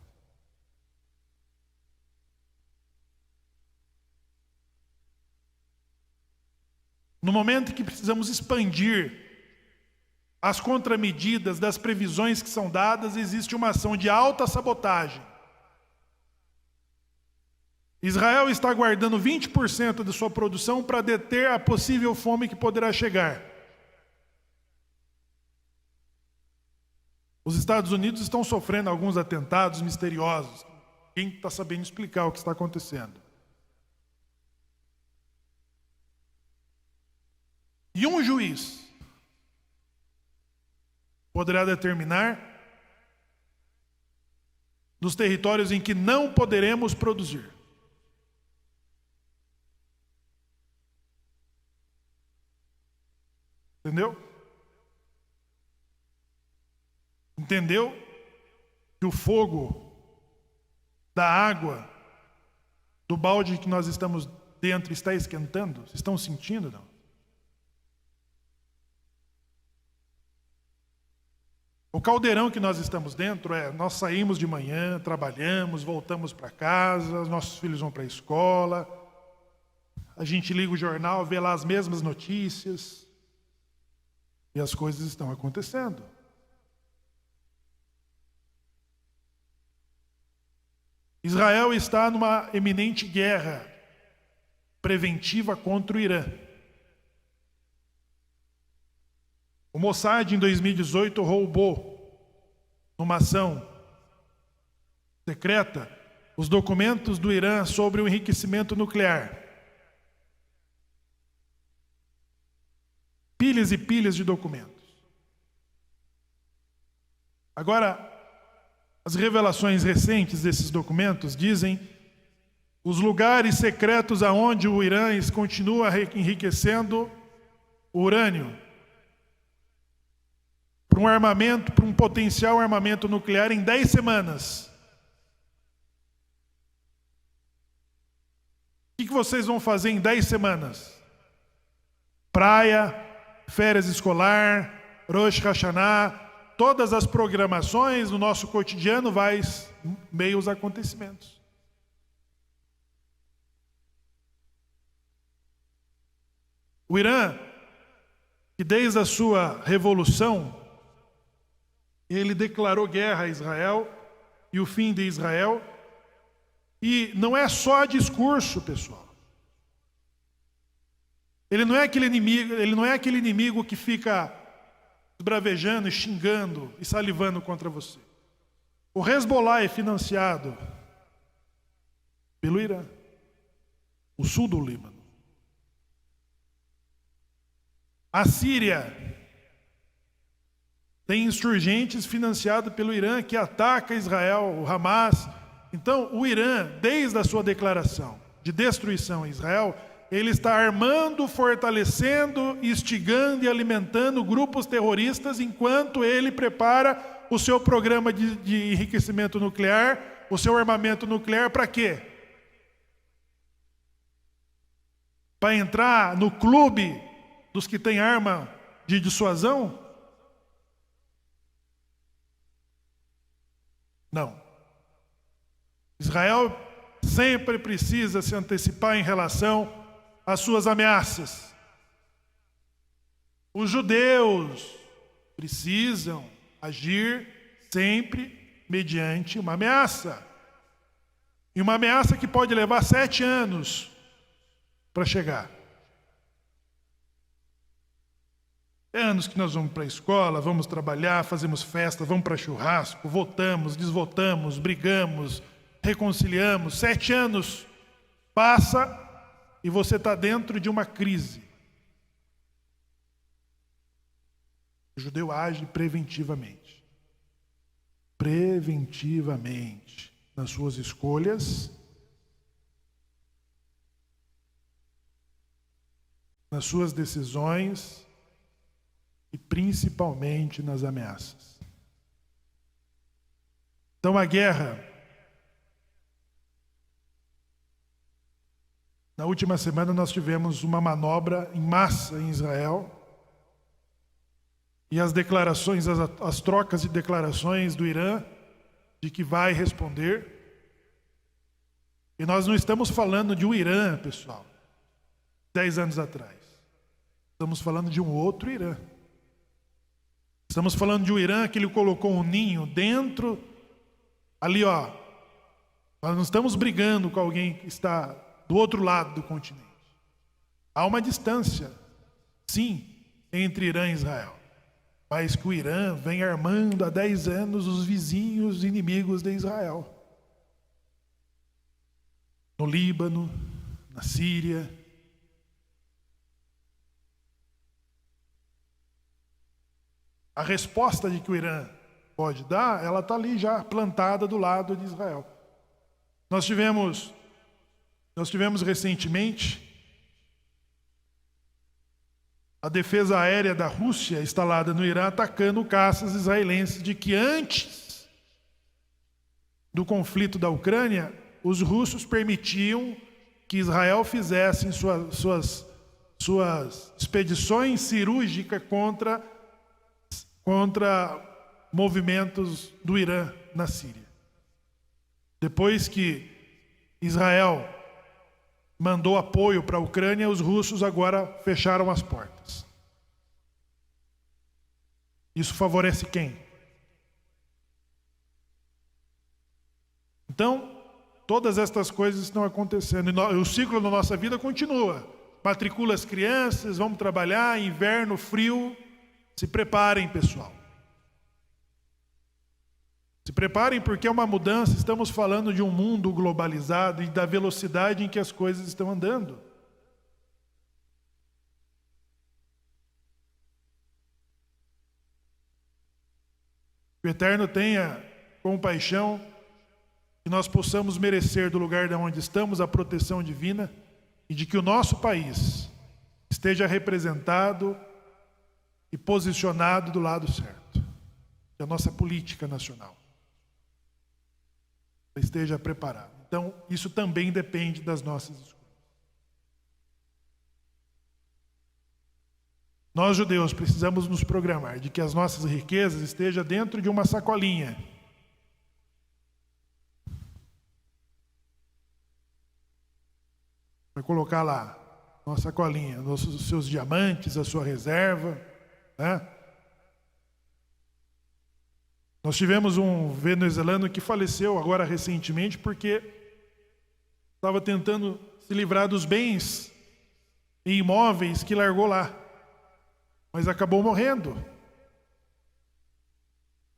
No momento em que precisamos expandir as contramedidas das previsões que são dadas, existe uma ação de alta sabotagem. Israel está guardando 20% de sua produção para deter a possível fome que poderá chegar. Os Estados Unidos estão sofrendo alguns atentados misteriosos. Ninguém está sabendo explicar o que está acontecendo. E um juiz poderá determinar nos territórios em que não poderemos produzir. Entendeu? Entendeu que o fogo da água do balde que nós estamos dentro está esquentando? Vocês estão sentindo, não? O caldeirão que nós estamos dentro nós saímos de manhã, trabalhamos, voltamos para casa, os nossos filhos vão para a escola, a gente liga o jornal, vê lá as mesmas notícias, e as coisas estão acontecendo. Israel está numa eminente guerra preventiva contra o Irã. O Mossad, em 2018, roubou, numa ação secreta, os documentos do Irã sobre o enriquecimento nuclear. Pilhas e pilhas de documentos. Agora, as revelações recentes desses documentos dizem os lugares secretos aonde o Irã continua enriquecendo o urânio para um armamento, para um potencial armamento nuclear em 10 semanas. O que vocês vão fazer em 10 semanas? Praia, férias escolar, Rosh Hashanah, todas as programações do nosso cotidiano vai meio aos acontecimentos. O Irã, que desde a sua revolução, ele declarou guerra a Israel e o fim de Israel. E não é só discurso, pessoal. Ele não é aquele inimigo que fica bravejando, xingando e salivando contra você. O Hezbollah é financiado pelo Irã, o sul do Líbano. A Síria tem insurgentes financiados pelo Irã que ataca Israel, o Hamas. Então, o Irã, desde a sua declaração de destruição a Israel, ele está armando, fortalecendo, instigando e alimentando grupos terroristas enquanto ele prepara o seu programa de enriquecimento nuclear, o seu armamento nuclear, para quê? Para entrar no clube dos que têm arma de dissuasão? Não. Israel sempre precisa se antecipar em relação às suas ameaças. Os judeus precisam agir sempre mediante uma ameaça. E uma ameaça que pode levar 7 anos para chegar. É anos que nós vamos para a escola, vamos trabalhar, fazemos festa, vamos para churrasco, votamos, desvotamos, brigamos, reconciliamos. 7 anos passa e você está dentro de uma crise. O judeu age preventivamente. Preventivamente nas suas escolhas, nas suas decisões e principalmente nas ameaças. Então a guerra, na última semana nós tivemos uma manobra em massa em Israel e as declarações, as trocas de declarações do Irã de que vai responder. E nós não estamos falando de um Irã, pessoal, 10 anos atrás. Estamos falando de um outro Irã. Estamos falando de um Irã que ele colocou um ninho dentro, ali ó, nós não estamos brigando com alguém que está do outro lado do continente. Há uma distância, sim, entre Irã e Israel, mas que o Irã vem armando há 10 anos os vizinhos inimigos de Israel. No Líbano, na Síria. A resposta de que o Irã pode dar, ela está ali já plantada do lado de Israel. Nós tivemos recentemente a defesa aérea da Rússia instalada no Irã atacando caças israelenses, de que antes do conflito da Ucrânia, os russos permitiam que Israel fizesse suas expedições cirúrgicas contra movimentos do Irã na Síria. Depois que Israel mandou apoio para a Ucrânia, os russos agora fecharam as portas. Isso favorece quem? Então, todas estas coisas estão acontecendo. E o ciclo da nossa vida continua. Matricula as crianças, vamos trabalhar, inverno, frio. Se preparem, pessoal. Se preparem, porque é uma mudança. Estamos falando de um mundo globalizado e da velocidade em que as coisas estão andando. Que o Eterno tenha compaixão, que nós possamos merecer do lugar de onde estamos a proteção divina e de que o nosso país esteja representado e posicionado do lado certo, que a nossa política nacional esteja preparada. Então, isso também depende das nossas escolhas. Nós, judeus, precisamos nos programar de que as nossas riquezas estejam dentro de uma sacolinha. Vai colocar lá, uma sacolinha, os seus diamantes, a sua reserva, né? Nós tivemos um venezuelano que faleceu agora recentemente porque estava tentando se livrar dos bens e imóveis que largou lá, mas acabou morrendo.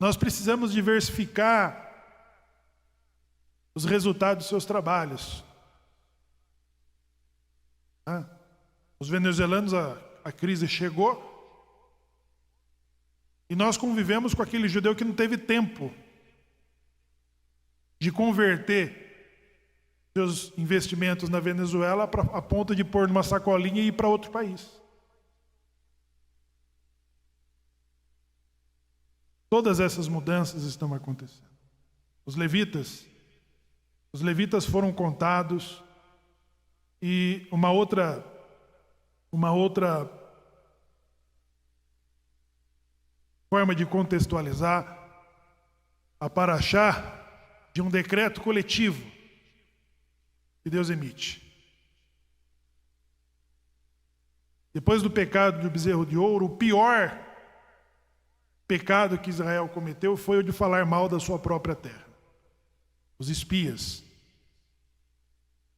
Nós precisamos diversificar os resultados dos seus trabalhos. Os venezuelanos, a crise chegou e nós convivemos com aquele judeu que não teve tempo de converter seus investimentos na Venezuela a ponto de pôr numa sacolinha e ir para outro país. Todas essas mudanças estão acontecendo. Os levitas foram contados e uma outra forma de contextualizar a paraxá de um decreto coletivo que Deus emite. Depois do pecado do bezerro de ouro, o pior pecado que Israel cometeu foi o de falar mal da sua própria terra. Os espias.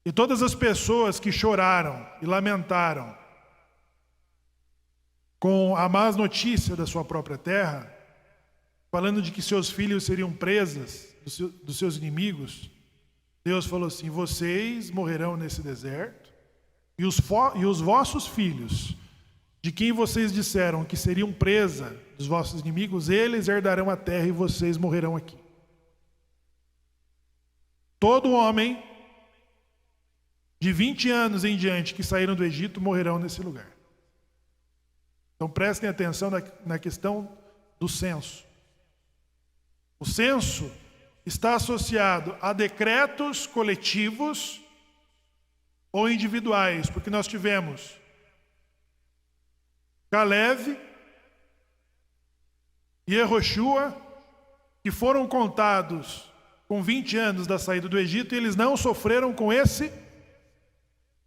E todas as pessoas que choraram e lamentaram com a má notícia da sua própria terra, falando de que seus filhos seriam presas dos seus inimigos, Deus falou assim: vocês morrerão nesse deserto, e os vossos filhos, de quem vocês disseram que seriam presa dos vossos inimigos, eles herdarão a terra e vocês morrerão aqui. Todo homem de 20 anos em diante que saíram do Egito morrerão nesse lugar. Então prestem atenção na questão do censo. O censo está associado a decretos coletivos ou individuais, porque nós tivemos Caleb e Yehoshua, que foram contados com 20 anos da saída do Egito, e eles não sofreram com esse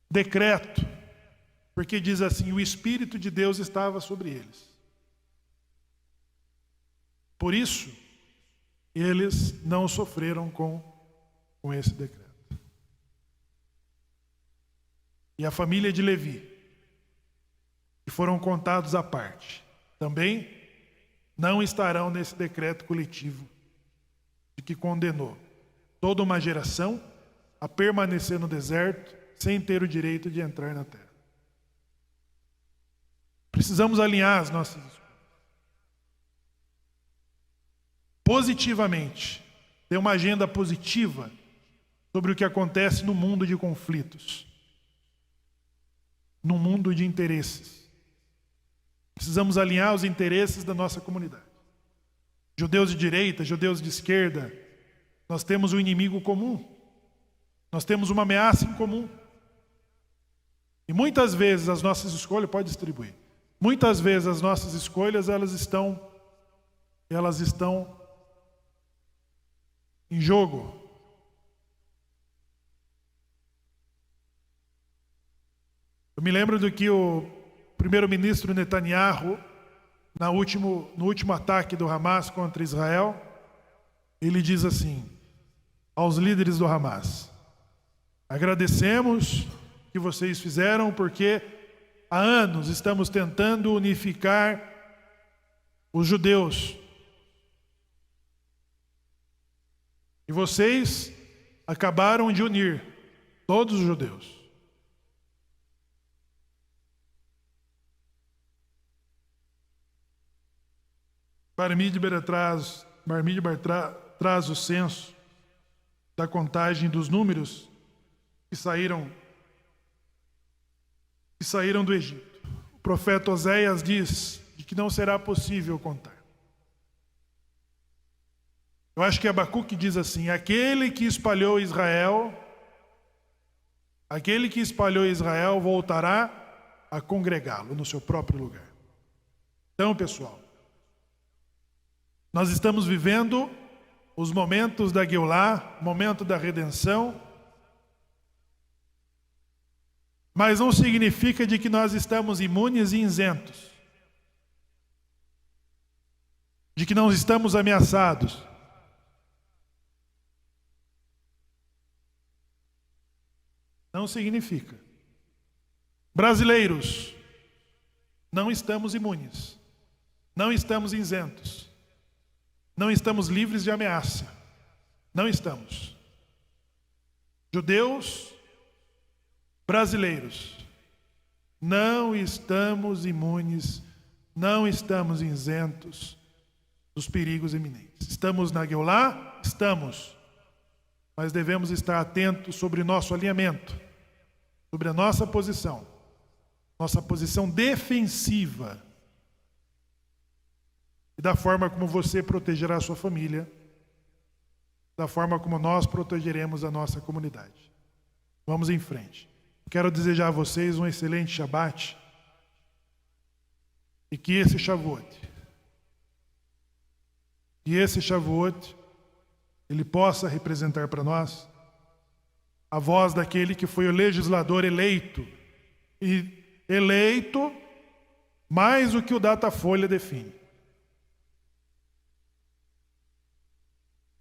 decreto, porque diz assim: o Espírito de Deus estava sobre eles. Por isso, eles não sofreram com esse decreto. E a família de Levi, que foram contados à parte, também não estarão nesse decreto coletivo de que condenou toda uma geração a permanecer no deserto sem ter o direito de entrar na terra. Precisamos alinhar as nossas escolhas positivamente, ter uma agenda positiva sobre o que acontece no mundo de conflitos, no mundo de interesses. Precisamos alinhar os interesses da nossa comunidade. Judeus de direita, judeus de esquerda, nós temos um inimigo comum, nós temos uma ameaça em comum. E muitas vezes as nossas escolhas, pode distribuir, muitas vezes as nossas escolhas elas estão em jogo. Eu me lembro do que o primeiro-ministro Netanyahu, no último ataque do Hamas contra Israel, ele diz assim aos líderes do Hamas: agradecemos o que vocês fizeram, porque há anos estamos tentando unificar os judeus. E vocês acabaram de unir todos os judeus. Barmidbar traz o censo da contagem dos números que saíram do Egito. O profeta Oséias diz que não será possível contar. Eu acho que Abacuque diz assim: aquele que espalhou Israel voltará a congregá-lo no seu próprio lugar. Então, pessoal, nós estamos vivendo os momentos da Geulah, momento da redenção, mas não significa de que nós estamos imunes e isentos, de que não estamos ameaçados. Não significa. Brasileiros, não estamos imunes, não estamos isentos, não estamos livres de ameaça, não estamos. Judeus, brasileiros, não estamos imunes, não estamos isentos dos perigos iminentes. Estamos na Geulah? Estamos. Mas devemos estar atentos sobre nosso alinhamento, sobre a nossa posição defensiva, e da forma como você protegerá a sua família, da forma como nós protegeremos a nossa comunidade. Vamos em frente. Quero desejar a vocês um excelente Shabat, e que esse Shavuot, ele possa representar para nós a voz daquele que foi o legislador eleito, e eleito mais do que o Datafolha define.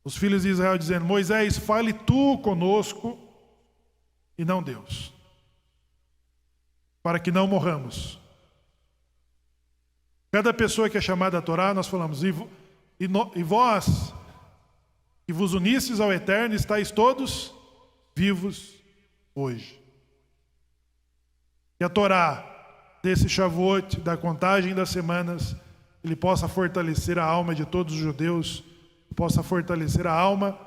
Os filhos de Israel dizendo: Moisés, fale tu conosco e não Deus, para que não morramos. Cada pessoa que é chamada a Torá, nós falamos: e vós, que vos unistes ao Eterno, estáis todos vivos hoje. Que a Torá, desse Shavuot, da contagem das semanas, ele possa fortalecer a alma de todos os judeus, possa fortalecer a alma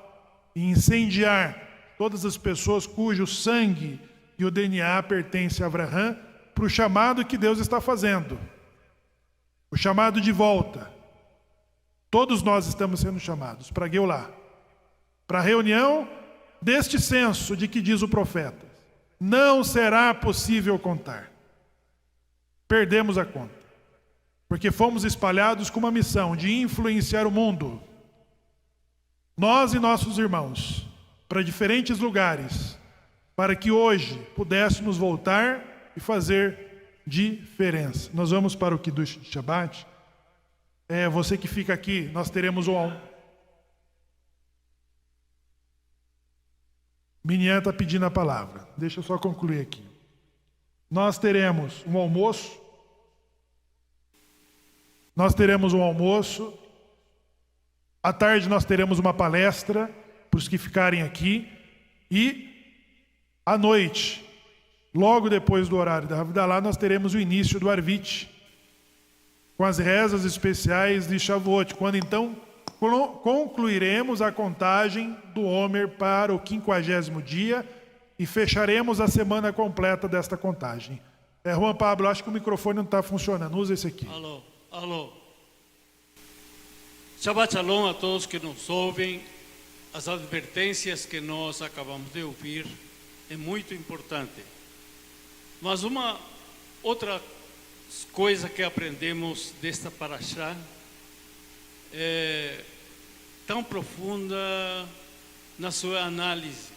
e incendiar todas as pessoas cujo sangue e o DNA pertence a Abraão, para o chamado que Deus está fazendo, o chamado de volta. Todos nós estamos sendo chamados para Geulah, para a reunião deste censo de que diz o profeta: não será possível contar. Perdemos a conta, porque fomos espalhados com uma missão de influenciar o mundo, nós e nossos irmãos, para diferentes lugares, para que hoje pudéssemos voltar e fazer diferença. Nós vamos para o Kiddush de Shabbat. Você que fica aqui, nós teremos Minian está pedindo a palavra. Deixa eu só concluir aqui. Nós teremos um almoço. À tarde nós teremos uma palestra para os que ficarem aqui. E à noite, logo depois do horário da Havdalah, nós teremos o início do Arvit, com as rezas especiais de Shavuot, quando então concluiremos a contagem do Homer para o 50º dia e fecharemos a semana completa desta contagem. Juan Pablo, acho que o microfone não está funcionando. Usa esse aqui. Alô. Shabbat Shalom a todos que nos ouvem. As advertências que nós acabamos de ouvir é muito importante. Mas uma outra coisa que aprendemos desta paraxá é tão profunda na sua análise.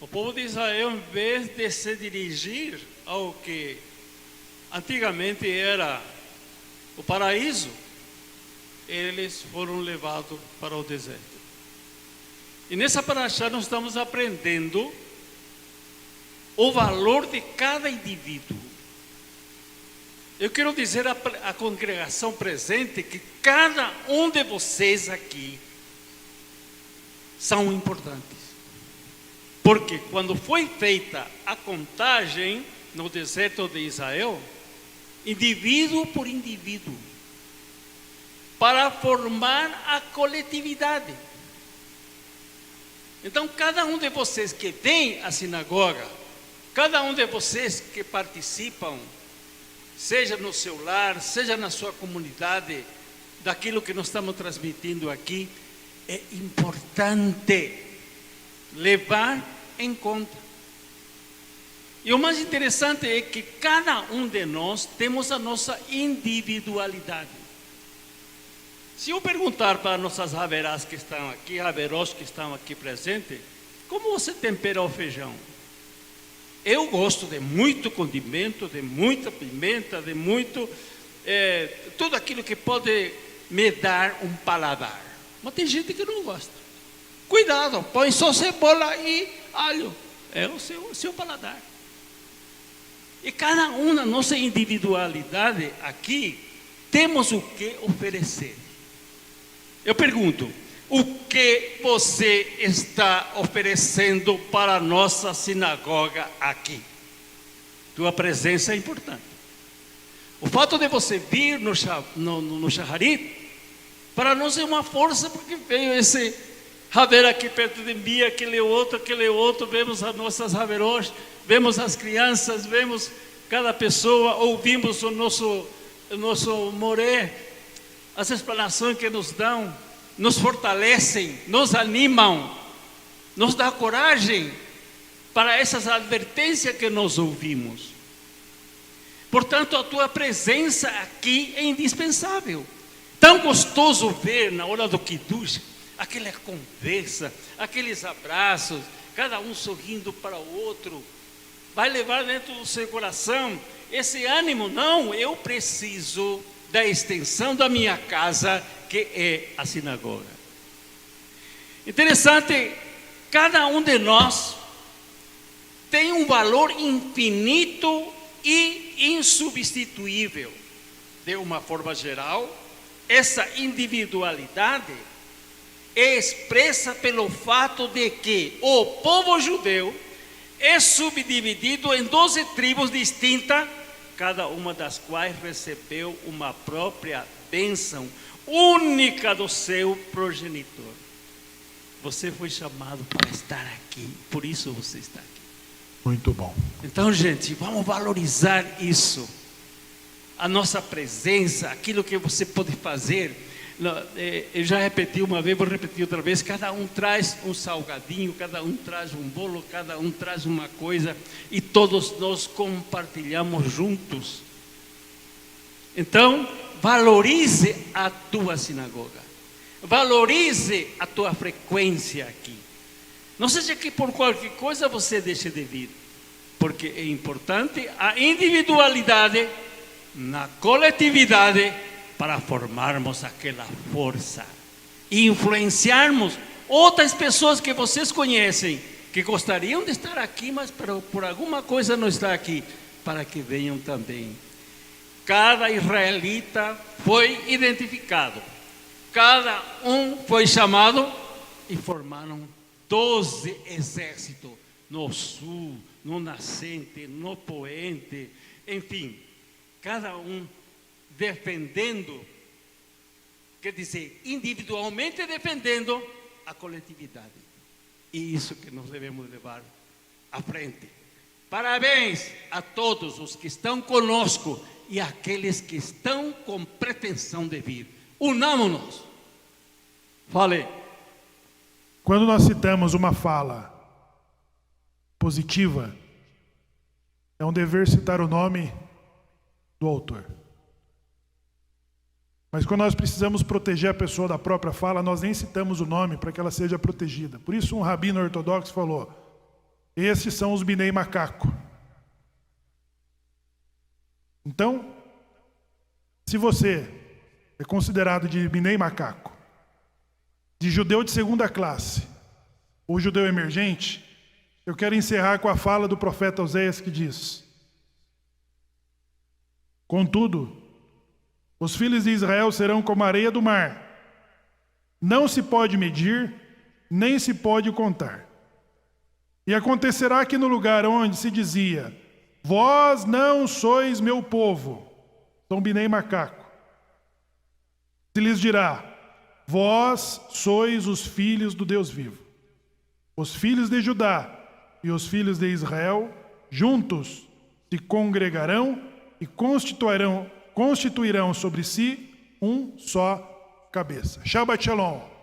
O povo de Israel, em vez de se dirigir ao que antigamente era o paraíso, eles foram levados para o deserto. E nessa paraxá nós estamos aprendendo o valor de cada indivíduo. Eu quero dizer à congregação presente que cada um de vocês aqui são importantes. Porque quando foi feita a contagem no deserto de Israel, indivíduo por indivíduo, para formar a coletividade. Então, cada um de vocês que vem à sinagoga, cada um de vocês que participam, seja no seu lar, seja na sua comunidade, daquilo que nós estamos transmitindo aqui, é importante levar em conta. E o mais interessante é que cada um de nós temos a nossa individualidade. Se eu perguntar para nossas haverás que estão aqui, haverós que estão aqui presentes, como você tempera o feijão? Eu gosto de muito condimento, de muita pimenta, de muito, tudo aquilo que pode me dar um paladar. Mas tem gente que não gosta. Cuidado, põe só cebola e alho, é o seu paladar. E cada um na nossa individualidade aqui, temos o que oferecer. Eu pergunto, o que você está oferecendo para a nossa sinagoga aqui? Tua presença é importante. O fato de você vir no Shacharit, para nós é uma força, porque veio esse haver aqui perto de mim, aquele outro, vemos as nossas haverós, vemos as crianças, vemos cada pessoa, ouvimos o nosso moré, as explanações que nos dão, nos fortalecem, nos animam, nos dá coragem para essas advertências que nós ouvimos. Portanto, a tua presença aqui é indispensável. Tão gostoso ver na hora do Kiddush, aquela conversa, aqueles abraços, cada um sorrindo para o outro, vai levar dentro do seu coração esse ânimo. Não, eu preciso da extensão da minha casa, que é a sinagoga. Interessante, cada um de nós tem um valor infinito e insubstituível. De uma forma geral, essa individualidade é expressa pelo fato de que o povo judeu é subdividido em 12 tribos distintas, cada uma das quais recebeu uma própria bênção única do seu progenitor. Você foi chamado para estar aqui, por isso você está aqui. Muito bom. Então, gente, vamos valorizar isso, a nossa presença, aquilo que você pode fazer. Eu já repeti uma vez, vou repetir outra vez. Cada um traz um salgadinho, cada um traz um bolo, cada um traz uma coisa, e todos nós compartilhamos juntos. Então, valorize a tua sinagoga, valorize a tua frequência aqui. Não seja que por qualquer coisa você deixe de vir, porque é importante a individualidade na coletividade, para formarmos aquela força e influenciarmos outras pessoas que vocês conhecem, que gostariam de estar aqui, mas por alguma coisa não está aqui, para que venham também. Cada israelita foi identificado, cada um foi chamado, e formaram 12 exércitos, no sul, no nascente, no poente, enfim, cada um defendendo, quer dizer, individualmente defendendo a coletividade. E isso que nós devemos levar à frente. Parabéns a todos os que estão conosco e aqueles que estão com pretensão de vir. Unamos-nos. Fale. Quando nós citamos uma fala positiva, é um dever citar o nome do autor. Mas quando nós precisamos proteger a pessoa da própria fala, nós nem citamos o nome para que ela seja protegida. Por isso um rabino ortodoxo falou: esses são os Binei Macaco. Então, se você é considerado de Binei Macaco, de judeu de segunda classe, ou judeu emergente, eu quero encerrar com a fala do profeta Oséias, que diz: Contudo, os filhos de Israel serão como a areia do mar. Não se pode medir, nem se pode contar. E acontecerá que no lugar onde se dizia, vós não sois meu povo, Tombinei macaco, se lhes dirá, vós sois os filhos do Deus vivo. Os filhos de Judá e os filhos de Israel, juntos, se congregarão e constituirão sobre si um só cabeça. Shabbat Shalom.